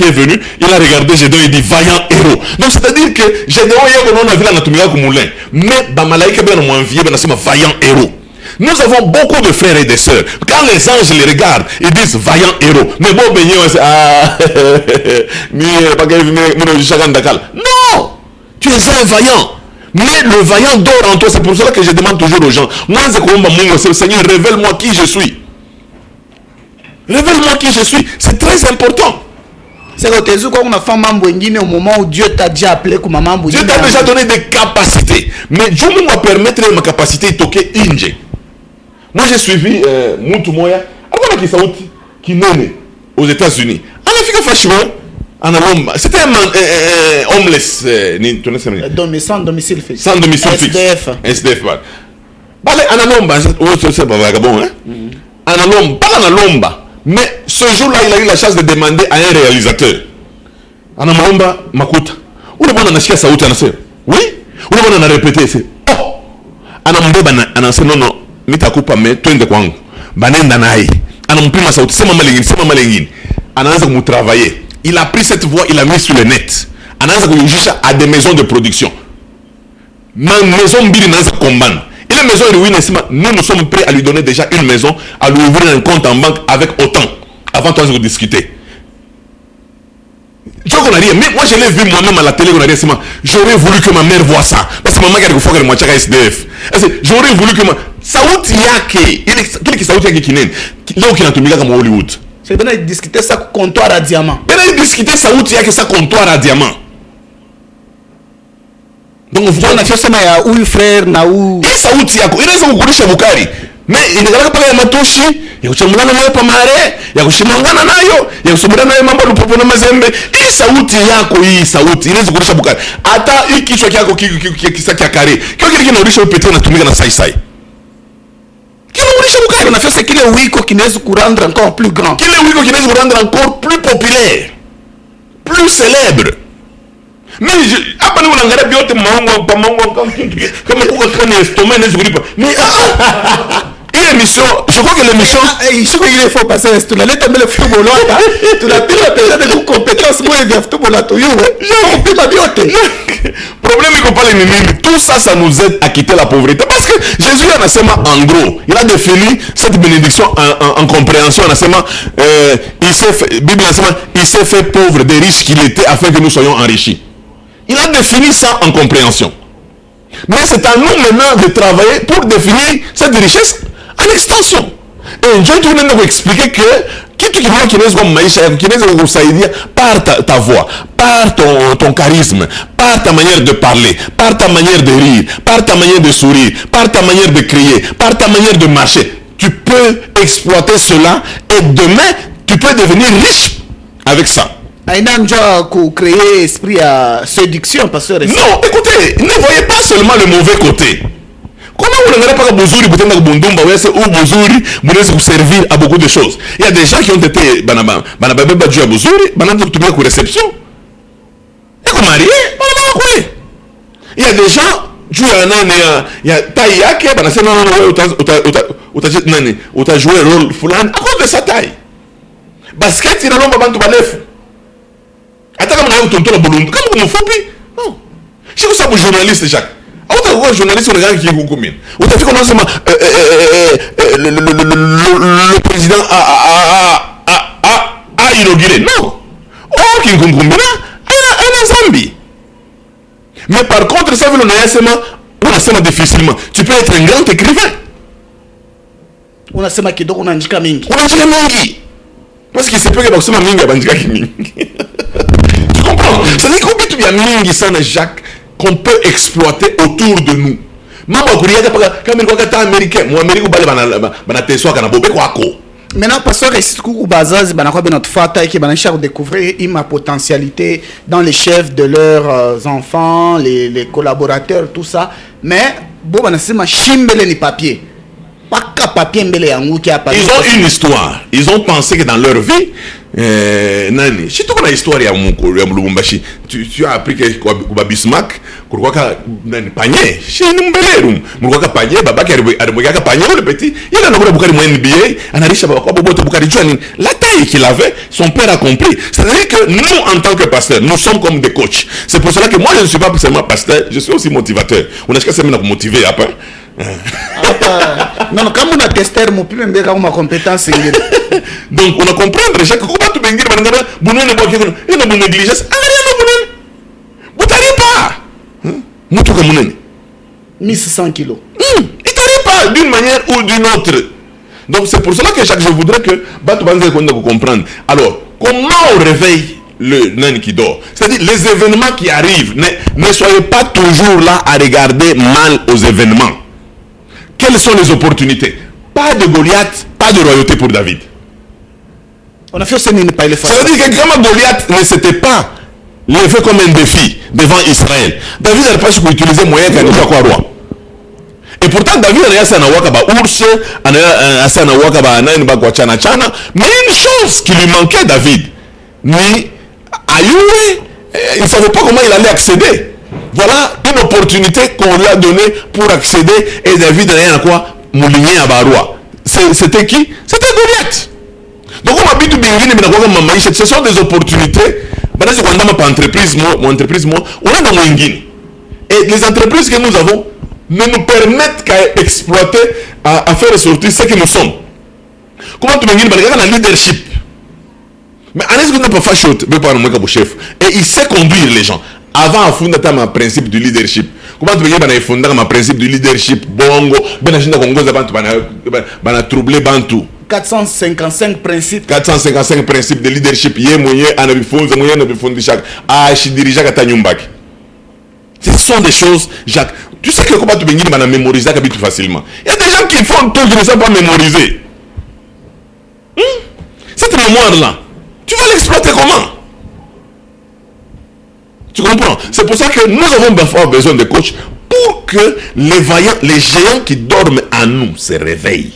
est venu, il a regardé Gédéon et dit vaillant héros. Donc c'est-à-dire que Gédéon, il y a un avis comme moulin. Mais Bamalaïka bien envié, vaillant héros. Nous avons beaucoup de frères et de sœurs. Quand les anges les regardent, ils disent vaillant héros. Mais bon, non, tu es un vaillant. Mais le vaillant dort en toi. C'est pour cela que je demande toujours aux gens. Moi, Seigneur, révèle-moi qui je suis. Révèle-moi qui je suis. C'est très important. C'est que quand on a fait membre au moment où Dieu t'a déjà appelé comme membre. Dieu t'a déjà donné des capacités. Mais Dieu m'a permettre ma capacité de toquer Inge. Moi, j'ai suivi Moutou Moya. Alors, qui est né aux États-Unis. En Afrique, franchement, c'était un homeless. Sans domicile fixe. Sans domicile fixe. SDF. C'est pas vagabond, hein? Pas en Alomba. Mais ce jour-là, il a eu la chance de demander à un réalisateur. Anamamba Makuta. Où le monde en a chié sa route, oui? Où le monde en a répété, c'est oh! Anamamba annoncé non, mitakupa me, twende kwangu. Banenda naï. Anampima sa route, c'est ma lingine. Ananza comme travailler. Il a pris cette voix, il l'a mis sur le net. Ananza comme juge à des maisons de production. Ma maison mbili nanza komban. Et la maison nous sommes prêts à lui donner déjà une maison, à lui ouvrir un compte en banque avec autant, avant de discuter. Mais moi je l'ai vu moi-même à la télé, j'aurais voulu que ma mère voit ça. Parce que maman qui a fait que moi SDF. J'aurais voulu que ma... Saouti yake, il est Saouti yake qui n'est. Là où il a tout mis comme Hollywood. C'est bien de discuter ça comptoir à diamant. Bien de discuter Saouti yake ça comptoir à diamant. Donc vous voyez ya huyu frère na huyu sauti yako inaweza kukulisha bukari mais inataka pale ya matoshi ya kuchamulana nayo pamare ya kushimangana nayo ya kusubira nayo mambo lupopo na mazembe. Hii sauti yako, hii sauti inaweza kukulisha bukari. Hata hii kichwa chako kisa kia kare kile kinaulisha upete unatumika na sai kinaulisha bukari. On a fait c'est kile wiko kinaweza kurendre encore plus grand, kile wiko kinaweza kurendre encore plus populaire, plus célèbre. Mais hapa ni unaangalia vyote maongo kama kuka kani estomac inaweza kulipa. Mais ile émission, je crois que l'émission je crois qu'il faut passer tu la lettre le football là tu la pile peut-être de compétences moi de football là tu on peut pas vioter. Problème iko pale ni nini? Tout ça ça nous aide à quitter la pauvreté parce que Jésus anasema en gros, il a défini cette bénédiction en compréhension. Anasema Bible anasema il s'est fait pauvre des riches qu'il était afin que nous soyons enrichis. Il a défini ça en compréhension. Mais c'est à nous maintenant de travailler pour définir cette richesse en extension. Et Dieu nous a expliqué que par ta voix, par ton charisme, par ta manière de parler, par ta manière de rire, par ta manière de sourire, par ta manière de crier, par ta manière de marcher, tu peux exploiter cela et demain, tu peux devenir riche avec ça. Aïnamja créer esprit à séduction, pasteur. Non, écoutez, ne voyez pas seulement le mauvais côté. Comment vous n'avez pas Bozuri, vous vous servir à beaucoup de choses. Il y a des gens qui ont été à Bozuri, réception. Il y a des gens, il y a Taïake, tu as joué rôle à cause de sa taille. Basket, il y a attends, comme non. Je suis un journaliste, Jacques. Un journaliste, on regarde qui est combien. On a vu comment le président a inauguré. Non. Oh, qui est combien? Un Zambie. Mais par contre, ça veut dire difficilement. Tu peux être un grand écrivain. On a sema kidogo unaandika mingi. Unaandika mingi. Parce qu'il se peut que bakusema mingi abandika mingi. Tu comprends? C'est-à-dire qu'il y a mingi sana Jacques qu'on peut exploiter autour de nous. Maintenant, pasteur, ici, découvrir ma potentialité dans les chefs de leurs enfants, les collaborateurs, tout ça. Mais, bon, ni papier. Ils ont une histoire. Ils ont pensé que dans leur vie, Nani, si tu as une histoire tu as appris que Bismarck, panier, chez nous, Mourouaka panier, Baba qui a panier, le petit, il a un Boukari NBA, la taille qu'il avait, son père a compris. C'est-à-dire que nous, en tant que pasteurs, nous sommes comme des coachs. C'est pour cela que moi, je ne suis pas seulement pasteur, je suis aussi motivateur. On a qu'à se motiver après. Non, comme on a testé mon plus même ma compétence. Donc on a compris déjà que comment tu veux dire une négligence. Vous t'arrivez pas. Nous tout comme 1100 kilos. Il t'arrive pas d'une manière ou d'une autre. Donc c'est pour cela que je voudrais que vous comprendre. Alors, comment on réveille le nain qui dort? C'est-à-dire les événements qui arrivent, ne soyez pas toujours là à regarder mal aux événements. Quelles sont les opportunités? Pas de Goliath, pas de royauté pour David. On a fait ce n'est pas le faire. Ça veut dire que quand Goliath ne s'était pas levé comme un défi devant Israël, David n'avait pas su utiliser moyen qu'il n'était pas roi. Et pourtant David a assez anawaka ba ours, assez anawaka ba nani ba chana chana, mais une chose qui lui manquait David, ni Ayoue, il ne savait pas comment il allait accéder. Voilà une opportunité qu'on lui a donnée pour accéder et David n'a rien à quoi mouligner à Baroua. C'était qui? C'était Goliath. Donc on habite bien, ce sont des opportunités. Maintenant, c'est quand on a entreprise, on a dans et les entreprises que nous avons ne nous permettent qu'à exploiter, à faire ressortir ce que nous sommes. Comment tu me dis, un leadership. Mais en est-ce que tu n'as pas fait chose, chef, et il sait conduire les gens. Avant à fonder un principe du leadership. Comment tu me dis, il fonder un principe du leadership, bongo, ben agenda congo, ben a troublé bantou. 455 principes. 455 principes de leadership. Yé moyen, anabifonza, moyen, anabifonza, chaque. Ah, je dirige à Tanyumbak. Ce sont des choses, Jacques. Tu sais que comment tu peux dire, mémoriser facilement. Il y a des gens qui font tout, qui ne savent pas mémoriser. Cette mémoire-là, tu vas l'exploiter comment? Tu comprends? C'est pour ça que nous avons besoin de coachs pour que les vaillants, les géants qui dorment en nous se réveillent.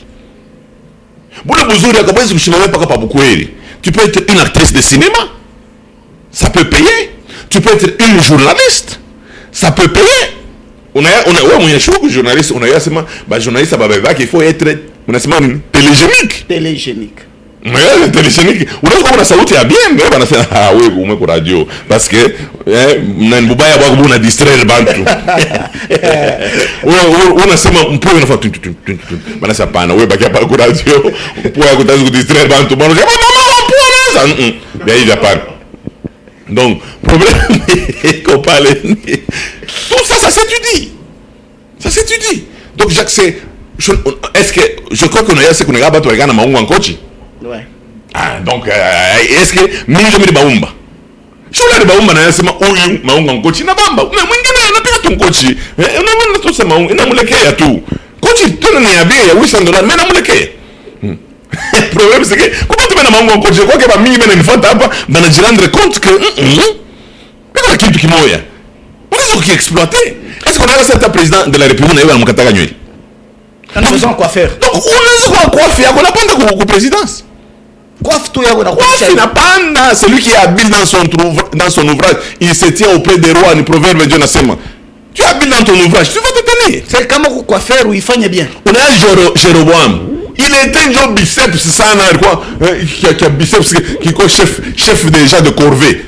Tu peux être une actrice de cinéma, ça peut payer. Tu peux être une journaliste, ça peut payer. On a journaliste, on a journaliste qu'il faut être télégénique. Télégénique. Oui, télégénique. On a sauté à bien, mais on a fait ah oui, on met radio parce que on a distraire bantu. On a seulement on peut une fois on a ça pas ouais bah pas radio pour distraire bantu. Bon, ça il y a pas. Donc problème qu'on parle tout ça s'étudie. Ça s'étudie. Donc Jacques c'est est-ce que je crois qu'on a assez qu'on a battu regarder maungu en coach. Ouais. Ah, donc, est-ce que je me baumba? Je suis là, baumba, na sema oyu, maunga coach, na bamba. Mais mwingine anapiga tu coach. Unaona tu sema inamulekea tu. Coach tena ni abia ya $800, mais namulekea. Problème c'est que comment tu mets na maunga coach, kwa que ba mimi na nifuata hapa, bana jirendre compte que c'est kitu kimoya. Unaweza kuexploiter. Est-ce qu'on a cet président de la République na yeye anamkataka nywele? Nous faisons quoi faire? Donc, on a quoi faire? On n'a pas de présidence. C'est lui qui est habile dans son ouvrage. Il se tient auprès des rois. Le proverbe Dieu Nassema. Tu es habile dans ton ouvrage. Tu vas te tenir. C'est comme quoi faire où il fait bien. On a Jéroboam. Il était un genre biceps, ça quoi, qui a biceps, qui est chef déjà de corvée.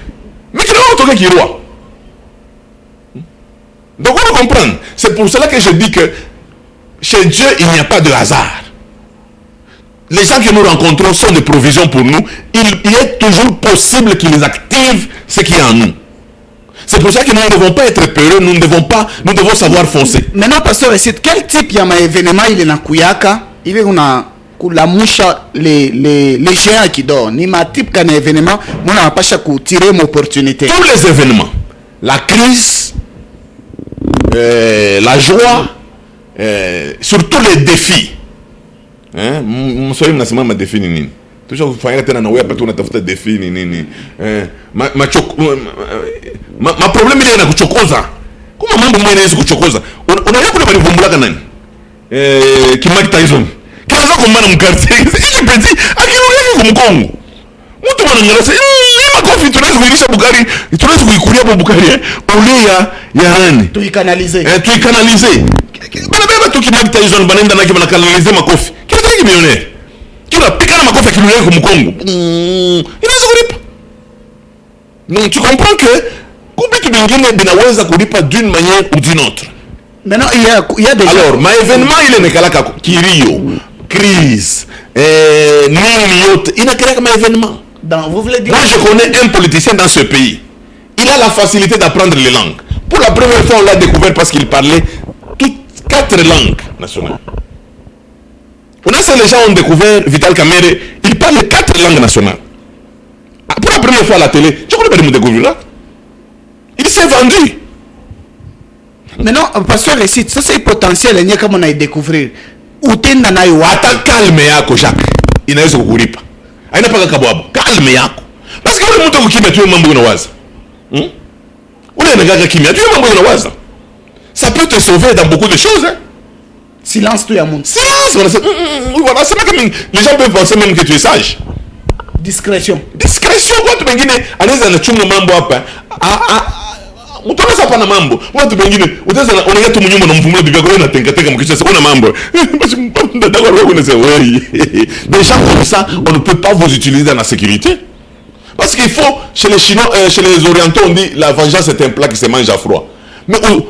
Mais tu n'as pas autant qu'il est roi. Donc on va comprendre. C'est pour cela que je dis que chez Dieu, il n'y a pas de hasard. Les gens que nous rencontrons sont des provisions pour nous. Il est toujours possible qu'ils activent ce qui est en nous. C'est pour ça que nous ne devons pas être peureux, nous devons savoir foncer. Maintenant, pasteur, quel type d'événement il est dans Kuyaka? Il est dans la mouche, les géants qui dorment. Ni ma type d'événement, moi, je n'ai pas tirer mon opportunité. Tous les événements, la crise, la joie, surtout les défis. Mswahili mnasema madefi ni nini? Tushakufanyia tena na wewe hapa tunatafuta defi ni nini? Ma problem ile inakuchokoza. Kama mambo mwenye yanaweza kuchokoza. Unaona kule walivumbulaka nani? Kimaki Tyson. Kaanza kumbana mkarti. Hicho pezi akirudia kumkongo. Mtu mwanangalia sasa, makofi tunaweza kuilisha Bugari, tunaweza kuikulia hapo Bugari. Ule ya nani? Tuikanalize. Tuikanalize. Bana tu Kimaki Tyson banaenda naki banakanalize makofi. Qui millionnaire qui va piquer dans ma coffre qui nous est comme Congo. Il n'a pas. Donc tu comprends que Kubiki Bengine binaweza kulipa d'une manière ou d'une autre. Maintenant, il y a des alors gens... ma événement il est nekalaka kirio crise nini il n'a que ma événement. Vous voulez dire... Moi je connais un politicien dans ce pays, il a la facilité d'apprendre les langues. Pour la première fois on l'a découvert parce qu'il parlait toutes 4 langues nationales. On a ça, les gens ont découvert Vital Kamerhe, il parle 4 langues nationales. Pour la première fois à la télé, tu connais pas de me découvrir là. Il s'est vendu. Maintenant, pasteur récite, ça c'est potentiel, il y a comme on a découvert. Où t'es dans la Attends, calme yako Jacques. Il n'a pas de pas. Il n'a pas de kabouab. Calme yako. Parce que le monde qui met tout le monde dans waza. Ou le gars qui met tout le monde dans waza. Ça peut te sauver dans beaucoup de choses. Hein? Silence tout le monde. Silence. Voilà, c'est pas que les gens peuvent penser même que tu es sage. Discrétion. Discrétion. Quand tu me dis, allez dans le chungo mambo apa. Utona sapa na mambo watu wengine utaza unaenda tu mnyumba na mfumulo bibia kwa na tenga tenga mkisha sema mambo basi d'accord wewe unasema wewe des gens comme ça on ne peut pas vous utiliser dans la sécurité parce qu'il faut chez les Chinois chez les Orientaux on dit la vengeance c'est un plat qui se mange à froid mais non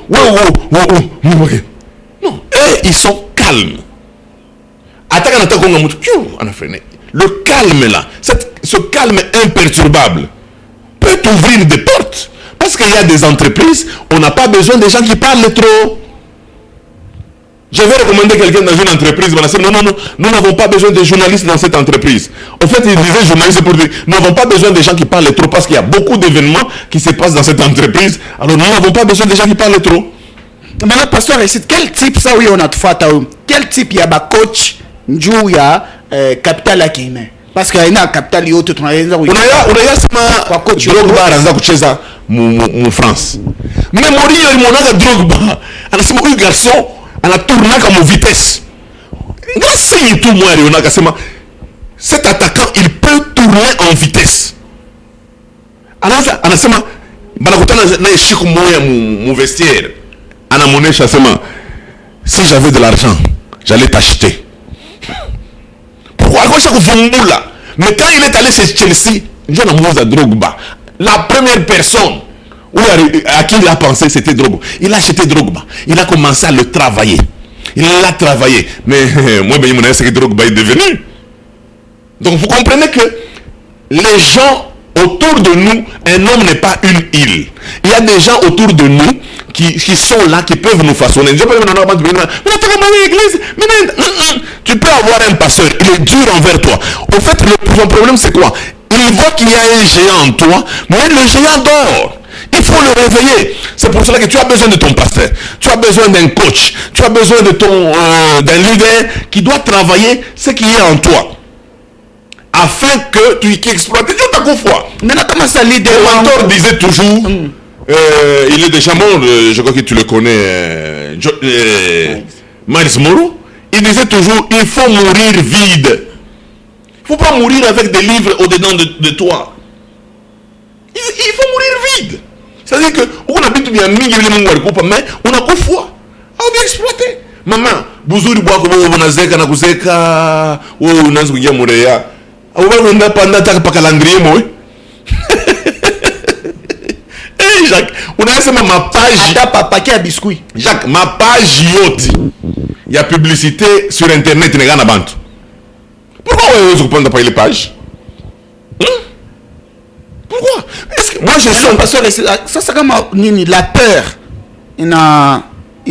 ils sont calmes attaque na konga mtu ana freiner le calme là ce calme imperturbable peut ouvrir des portes. Parce qu'il y a des entreprises, on n'a pas besoin de gens qui parlent trop. Je vais recommander quelqu'un dans une entreprise. Non, nous n'avons pas besoin de journalistes dans cette entreprise. En fait, il disait journaliste pour dire, nous n'avons pas besoin de gens qui parlent trop parce qu'il y a beaucoup d'événements qui se passent dans cette entreprise. Alors nous n'avons pas besoin de gens qui parlent trop. Maintenant, pasteur, quel type ça oui on a de fait quel type il y a ba coach, il y a capital à qui parce qu'il y a un capital il y a tout on a sama Drogba anaanza kucheza mu France. Mais Mourinho alimuonaga Drogba. Anasema huyu garçon anatournaka mu vitesse. Ngasi tu moi aliona akasema cet attaquant il peut tourner en vitesse. Anasema banakutana na shiku moya mu vestiaire. Anamuonesha asema si j'avais de l'argent, j'allais t'acheter. Pourquoi akocha kuvumbula? Mais quand il est allé chez Chelsea, John Amouza Drogba, la première personne à qui il a pensé c'était Drogba. Il a acheté Drogba. Il a commencé à le travailler. Il l'a travaillé. Mais moi, je me dis ce que Drogba est devenu. Donc vous comprenez que les gens autour de nous, un homme n'est pas une île. Il y a des gens autour de nous qui sont là, qui peuvent nous façonner. Tu peux avoir un pasteur, il est dur envers toi. Au fait, son problème c'est quoi? Il voit qu'il y a un géant en toi, mais le géant dort. Il faut le réveiller. C'est pour cela que tu as besoin de ton pasteur. Tu as besoin d'un coach. Tu as besoin de d'un leader qui doit travailler ce qui est en toi. Afin que tu exploites ta foi. Mais comment ça leader? Le mentor disait toujours, il est déjà mort, je crois que tu le connais, Miles Morrow. Il disait toujours, il faut mourir vide. Il ne faut pas mourir avec des livres au-dedans de toi. Il faut mourir vide. C'est-à-dire que on habite bien mais on a quoi foi. On doit exploiter. Maman, buzuri bwako bo bonazeka na kuzeka, wewe unaanza kuingia mureya. Au on a panda ta pa calendrier moi. Eh Jacques, on a sema ma page ata papa qui a biscuit. Jacques, ma page yote. Il y a publicité sur internet na bantu. Pourquoi vous ne prenez pas les pages? Pourquoi? Est-ce que moi je suis pasteur ça c'est comme la peur. Il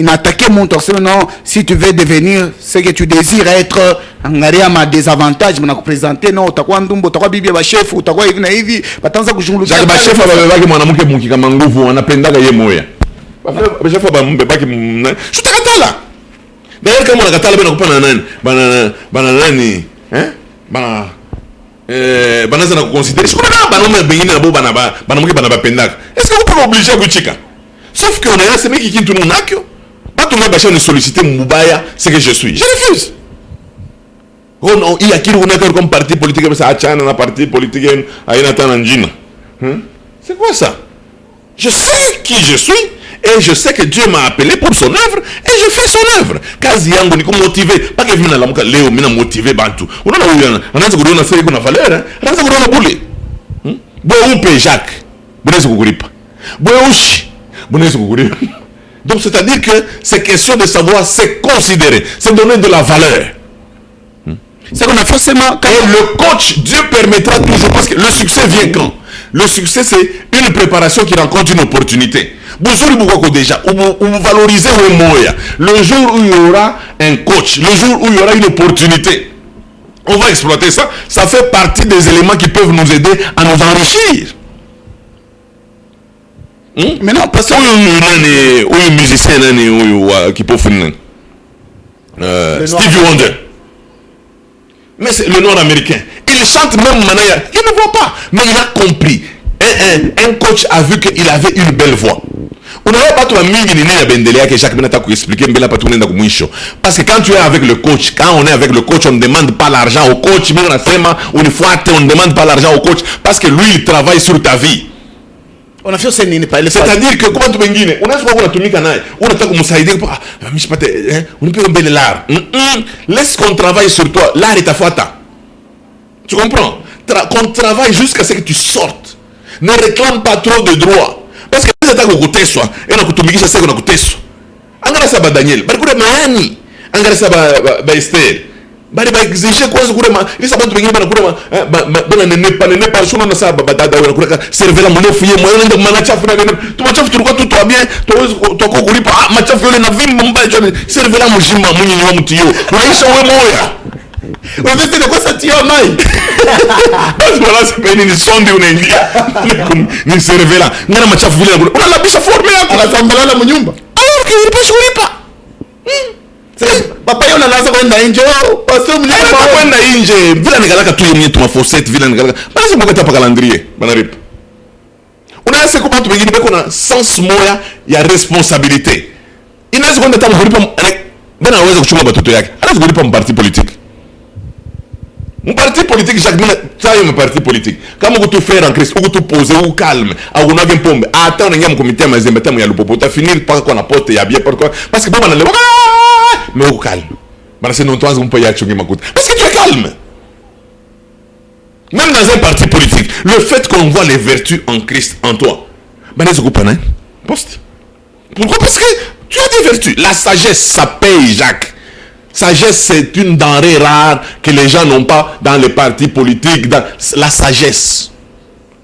a attaqué mon torse. Non, si tu veux devenir ce que tu désires être, angalia ma désavantage, mna kupresenter non, utakuwa ndumbo, utakuwa bibi ya chef, utakuwa hivi na hivi, batanza kushungulukia. Jacques ba chef ababaki mwanamke mungi kama nguvu, anapendaga yeye moya. Ba chef abambebaki shutakatala. D'ailleurs kama unakatala bana kupana nani? Bana nani? Banaza na kuconsidérer. Je crois que banaume bengine na bo banamuke banabapendaka. Est-ce que vous pouvez obliger kuchika? Sauf que on a ces mecs qui tout nakyo. Pas tout le monde va solliciter Moubaya, c'est que je suis. Je refuse. Oh non, il y a qui nous connaît comme parti politique, mais ça a tchana un parti politique à Inatan Anjina. C'est quoi ça? Je sais qui je suis et je sais que Dieu m'a appelé pour son œuvre et je fais son œuvre. Kazi yangu ni motivé, pas que vina la muka leo mina motivé bantu. On a eu anaanza kuona sasa kuna valeur, anaanza kuona bule. Bo upe Jacques. Bonese kukulipa. Bo ushi. Bonese kukulipa. Donc c'est-à-dire que c'est question de savoir, c'est considérer, c'est donner de la valeur. C'est qu'on a forcément... Et le coach, Dieu permettra toujours, parce que le succès vient quand? Le succès, c'est une préparation qui rencontre une opportunité. Déjà, vous valorisez le jour où il y aura un coach, le jour où il y aura une opportunité, on va exploiter ça. Ça fait partie des éléments qui peuvent nous aider à nous enrichir. Mais non, parce que... Oui, musicien qui peut faire Stevie Wonder. Mais c'est le Nord-Américain. Il chante même Manaya. Il ne voit pas. Mais il a compris. Un coach a vu qu'il avait une belle voix. On n'avait pas tout à que chaque minute à expliquer parce que quand tu es avec le coach, quand on est avec le coach, on ne demande pas l'argent au coach. On ne demande pas l'argent au coach parce que lui, il travaille sur ta vie. C'est-à-dire que comment tu veux on a souvent on a laisse qu'on travaille sur toi. L'art est ta fata. Tu comprends? Qu'on travaille jusqu'à ce que tu sortes. Ne réclame pas trop de droits. Parce que si tu as côté soi, et on a coutumiqué ça qu'on a côté soi. Angara ça ba Daniel, ba kure maani, angara ça ba Esther. Ba exiger quoi kure ma, il ça ba tumingi ba kure ma, ba ne pas sur na ça ba dada ou kure server la monnaie fouiller moi on a chaf na tu ma chaf tu quoi tout va bien, to ko kuri pa ma chaf yo na vimba mba server la mujima munyi wa mutiyo. Maisha wewe moya. Ouais, mais c'est de quoi ça tire maille. Parce que là, c'est pas une sonde ou une ni serve là. Ngana machafu vile on a la bicha formée à la sambala la munyumba. Alors qu'il peut jouer pas. C'est papa yo na nasa kwenda nje. Pastor mlipa kwenda nje. Vile nikalaka tu yenye tu mafosette vile nikalaka. Basi mko tapa calendrier. Bana rip. On a ce comment tu veux dire qu'on a sens moya ya responsabilité. Inaweza kwenda tamu kulipa bana anaweza kuchunga watoto yake. Anaweza kulipa parti politique. Un parti politique, chaque minute, ça y est, un parti politique. Quand vous frère en Christ, vous vous posez, vous calme, à vous n'avez pas attends, il y a un comité, mais il y a le popo, tu as fini par qu'on a porté, il y a bien pourquoi. Parce que bon, on a le mais vous calme. C'est non, toi, on peut y aller, parce que tu es calme. Même dans un parti politique, le fait qu'on voit les vertus en Christ, en toi, poste. Pourquoi? Parce que tu as des vertus. La sagesse, ça paye, Jacques. Sagesse, c'est une denrée rare que les gens n'ont pas dans les partis politiques. La sagesse.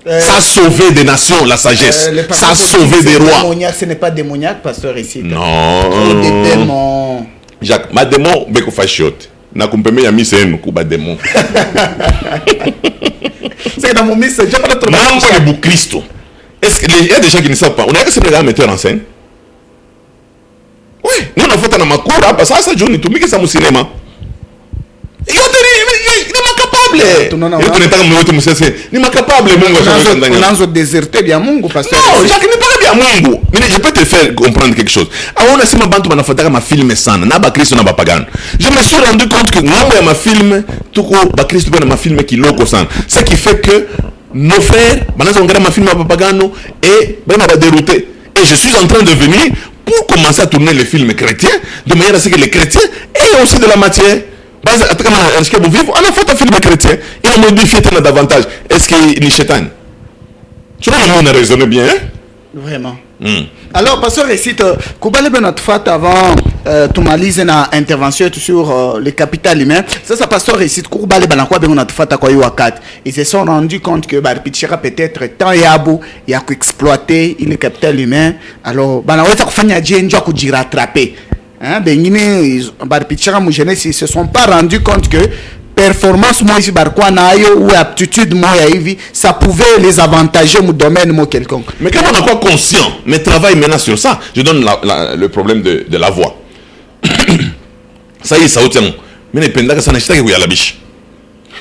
Ça a sauvé des nations, la sagesse. Ça a sauvé des rois. Ce n'est pas démoniaque, pasteur, ici. Non. Des démons. Jacques, ma démon, beko fachiote. Na kumpeme ya mise enu kuba démon. C'est dans mon mise, j'ai pas d'autre. Mambo le bou Christo. Est-ce qu'il y a des gens qui ne savent pas? On a que c'est un metteur en scène. Oui, nous on a fait un macoura, parce que ça, Johnny, tout le monde qui est au cinéma. Il est incapable. Il est capable. On a déserté bien Mungu, pasteur. Non, Jacques n'est pas bien Mungu. Mais je peux te faire comprendre quelque chose. On a sima bantu banafata ma film sana, na ba Christ na ba pagano. Je me suis rendu compte que ngombe ya ma film, tuko ba Christ na ma film qui loko sana. Ce qui fait que nos frères, banaza ngara ma film ba pagano et bana ba dérouté. Et je suis en train de venir pour commencer à tourner les films chrétiens, de manière à ce que les chrétiens aient aussi de la matière. Est-ce que vous vivez? On a fait un film chrétien, il a modifié davantage. Est-ce qu'il est chétan? Tu vois, on a raisonné bien. Hein? Vraiment. Alors, pasteur, ici, Koubale notre fête avant Toumalise na intervention sur le capital humain. Ça pasteur ici, Koubale Banakwa notre fête à Koyouakat. Ils se sont rendus compte que Barpichera peut-être tant yabou, il y a qu'exploiter le capital humain. Alors, Banakwa Fanya Djenjo Koudji rattraper. Hein, ils se sont pas rendus compte que performance moi ici ou aptitude moi ça pouvait les avantager au domaine moi quelconque. Mais quand on est quoi conscient, mais travaille maintenant sur ça. Je donne le problème de la voix. Ça y est, ça obtient. Mais pendant que ça n'achète que la biche.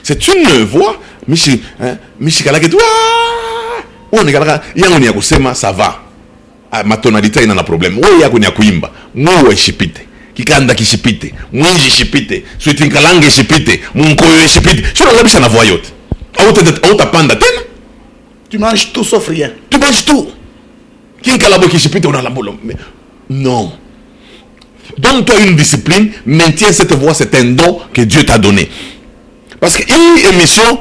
C'est une voix, Michi kala que toi. On est kala, il y a kusema ça va. Ma tonalité ina na problème. Wewe yako ni ya kuimba. Mwe shipite. Kikanda kishipite. Mwinji shipite. Switi nkalange shipite. Munkoyo shipite. Je ne sais pas na voix yote. Auta panda tena. Tu manges tout sauf rien. Tu manges tout. Kinkalabo kishipite on a la boulot. Non. Donne-toi une discipline, maintiens cette voix, c'est un don que Dieu t'a donné. Parce que une émission,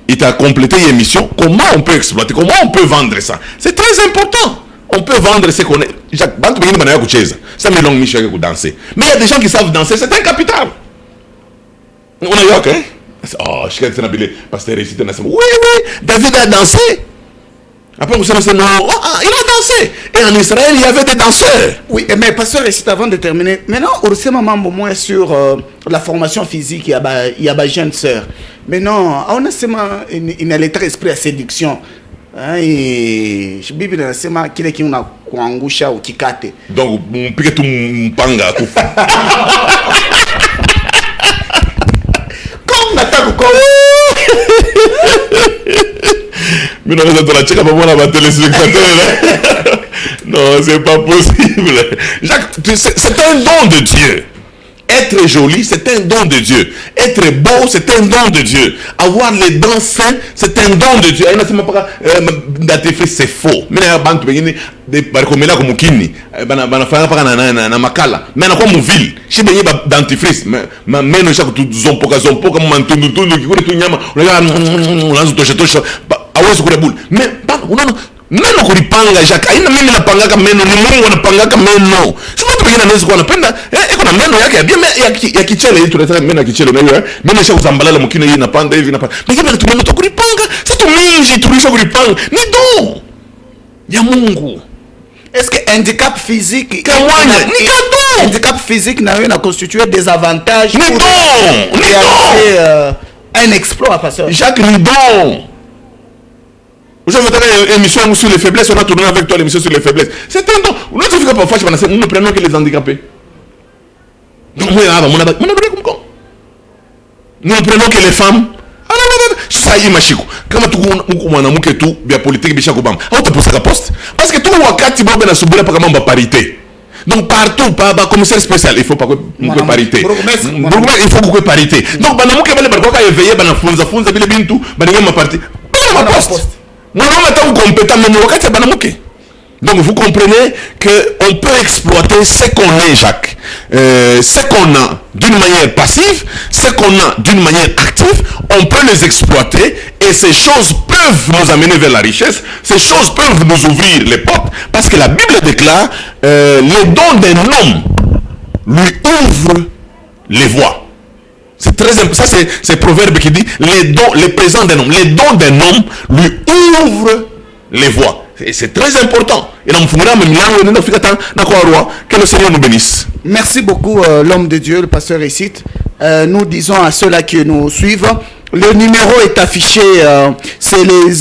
il t'a complété une émission, comment on peut exploiter, comment on peut vendre ça? C'est très important. On peut vendre ce qu'on est. Jacques, ça me longue Michel pour danser. Mais il y a des gens qui savent danser, c'est un capital. On a eu, ok? Oh, je suis pasteur récité. Oui, David a dansé. Après, vous savez, non, il a dansé. Et en Israël, il y avait des danseurs. Oui, mais pasteur récite avant de terminer. Maintenant, on sait maman moins sur la formation physique, il y a des jeunes sœurs. Mais non, on a seulement une lettre esprit à séduction. Et je bibi na sema kile ki una kuangusha ukikate. Donc mpike tu mpanga tu. Comme nataka ko. Mais non, la tchèque pas moi la téléspectateur. Non, c'est pas possible. Jacques, c'est un don de Dieu. Être joli, c'est un don de Dieu. Être beau, c'est un don de Dieu. Avoir les dents saines, c'est un don de Dieu. C'est faux. Mais meno kulipanga Jacques aina mimi napangaka meno ni Mungu anapangaka meno sio watu wengine anaweza kuwa anapenda iko na meno yake ya kichele hii tunasema meno ya kichele unajua meno isha kuzambalala mkino hii inapanda hivi inapanda lakini meno tumeno kulipanga sasa tumingi tulisha kulipanga ni don ya Mungu. Est-ce que handicap physique ni cadeau handicap physique n'a rien à constituer des avantages ni don un exploit pasteur Jacques ni don. Vous avez fait une émission sur les faiblesses, on a tourné avec toi l'émission sur les faiblesses. C'est un don. Nous ne prenons que les handicapés. Donc, nous ne prenons que les femmes. Ça y est, Machiko. Comment tu as tout bien politique, bien Obama. On te pose la poste. Parce que tout le monde a pas parité. Donc partout, pas commissaire spécial, il faut pas que parité. Il faut que parité. Donc, il faut que éveiller, funza bile bintu, ma parti. Pas poste. Donc vous comprenez qu'on peut exploiter ce qu'on est, Jacques. Ce qu'on a d'une manière passive, ce qu'on a d'une manière active, on peut les exploiter et ces choses peuvent nous amener vers la richesse, ces choses peuvent nous ouvrir les portes parce que la Bible déclare les dons d'un homme lui ouvrent les voies. C'est très important. Ça, c'est Proverbe qui dit les présents d'un homme, les dons d'un homme lui ouvrent les voies. Et c'est très important. Et que le Seigneur nous bénisse. Merci beaucoup, l'homme de Dieu, le pasteur Récite. Nous disons à ceux-là qui nous suivent, le numéro est affiché, c'est les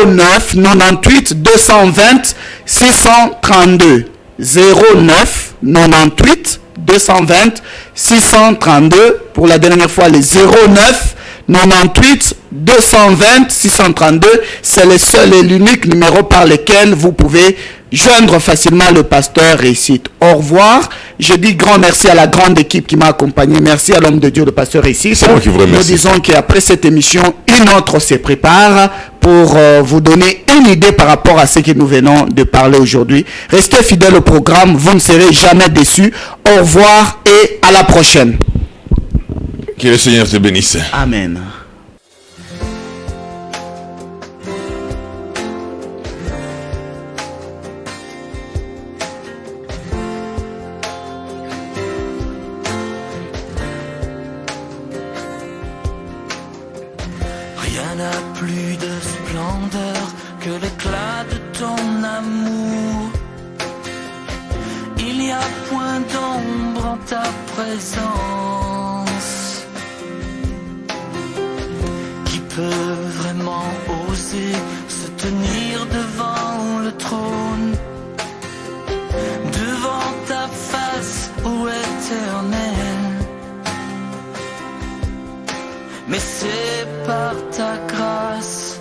09 98 220 632. 09 98 220 632 pour la dernière fois les 09 98 220 632 c'est le seul et l'unique numéro par lequel vous pouvez joindre facilement le pasteur Récite. Au revoir. Je dis grand merci à la grande équipe qui m'a accompagné. Merci à l'homme de Dieu, le pasteur Récite. C'est moi qui vous remercie. Nous disons qu'après cette émission, une autre se prépare pour vous donner une idée par rapport à ce que nous venons de parler aujourd'hui. Restez fidèles au programme, vous ne serez jamais déçus. Au revoir et à la prochaine. Que le Seigneur te bénisse. Amen. Rien n'a plus de splendeur que l'éclat de ton amour. Il n'y a point d'ombre en ta présence. Qui peut vraiment oser se tenir devant le trône, devant ta face, ô Éternel? Mais c'est par ta grâce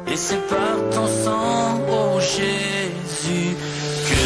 et c'est par ton sang, ô Jésus, que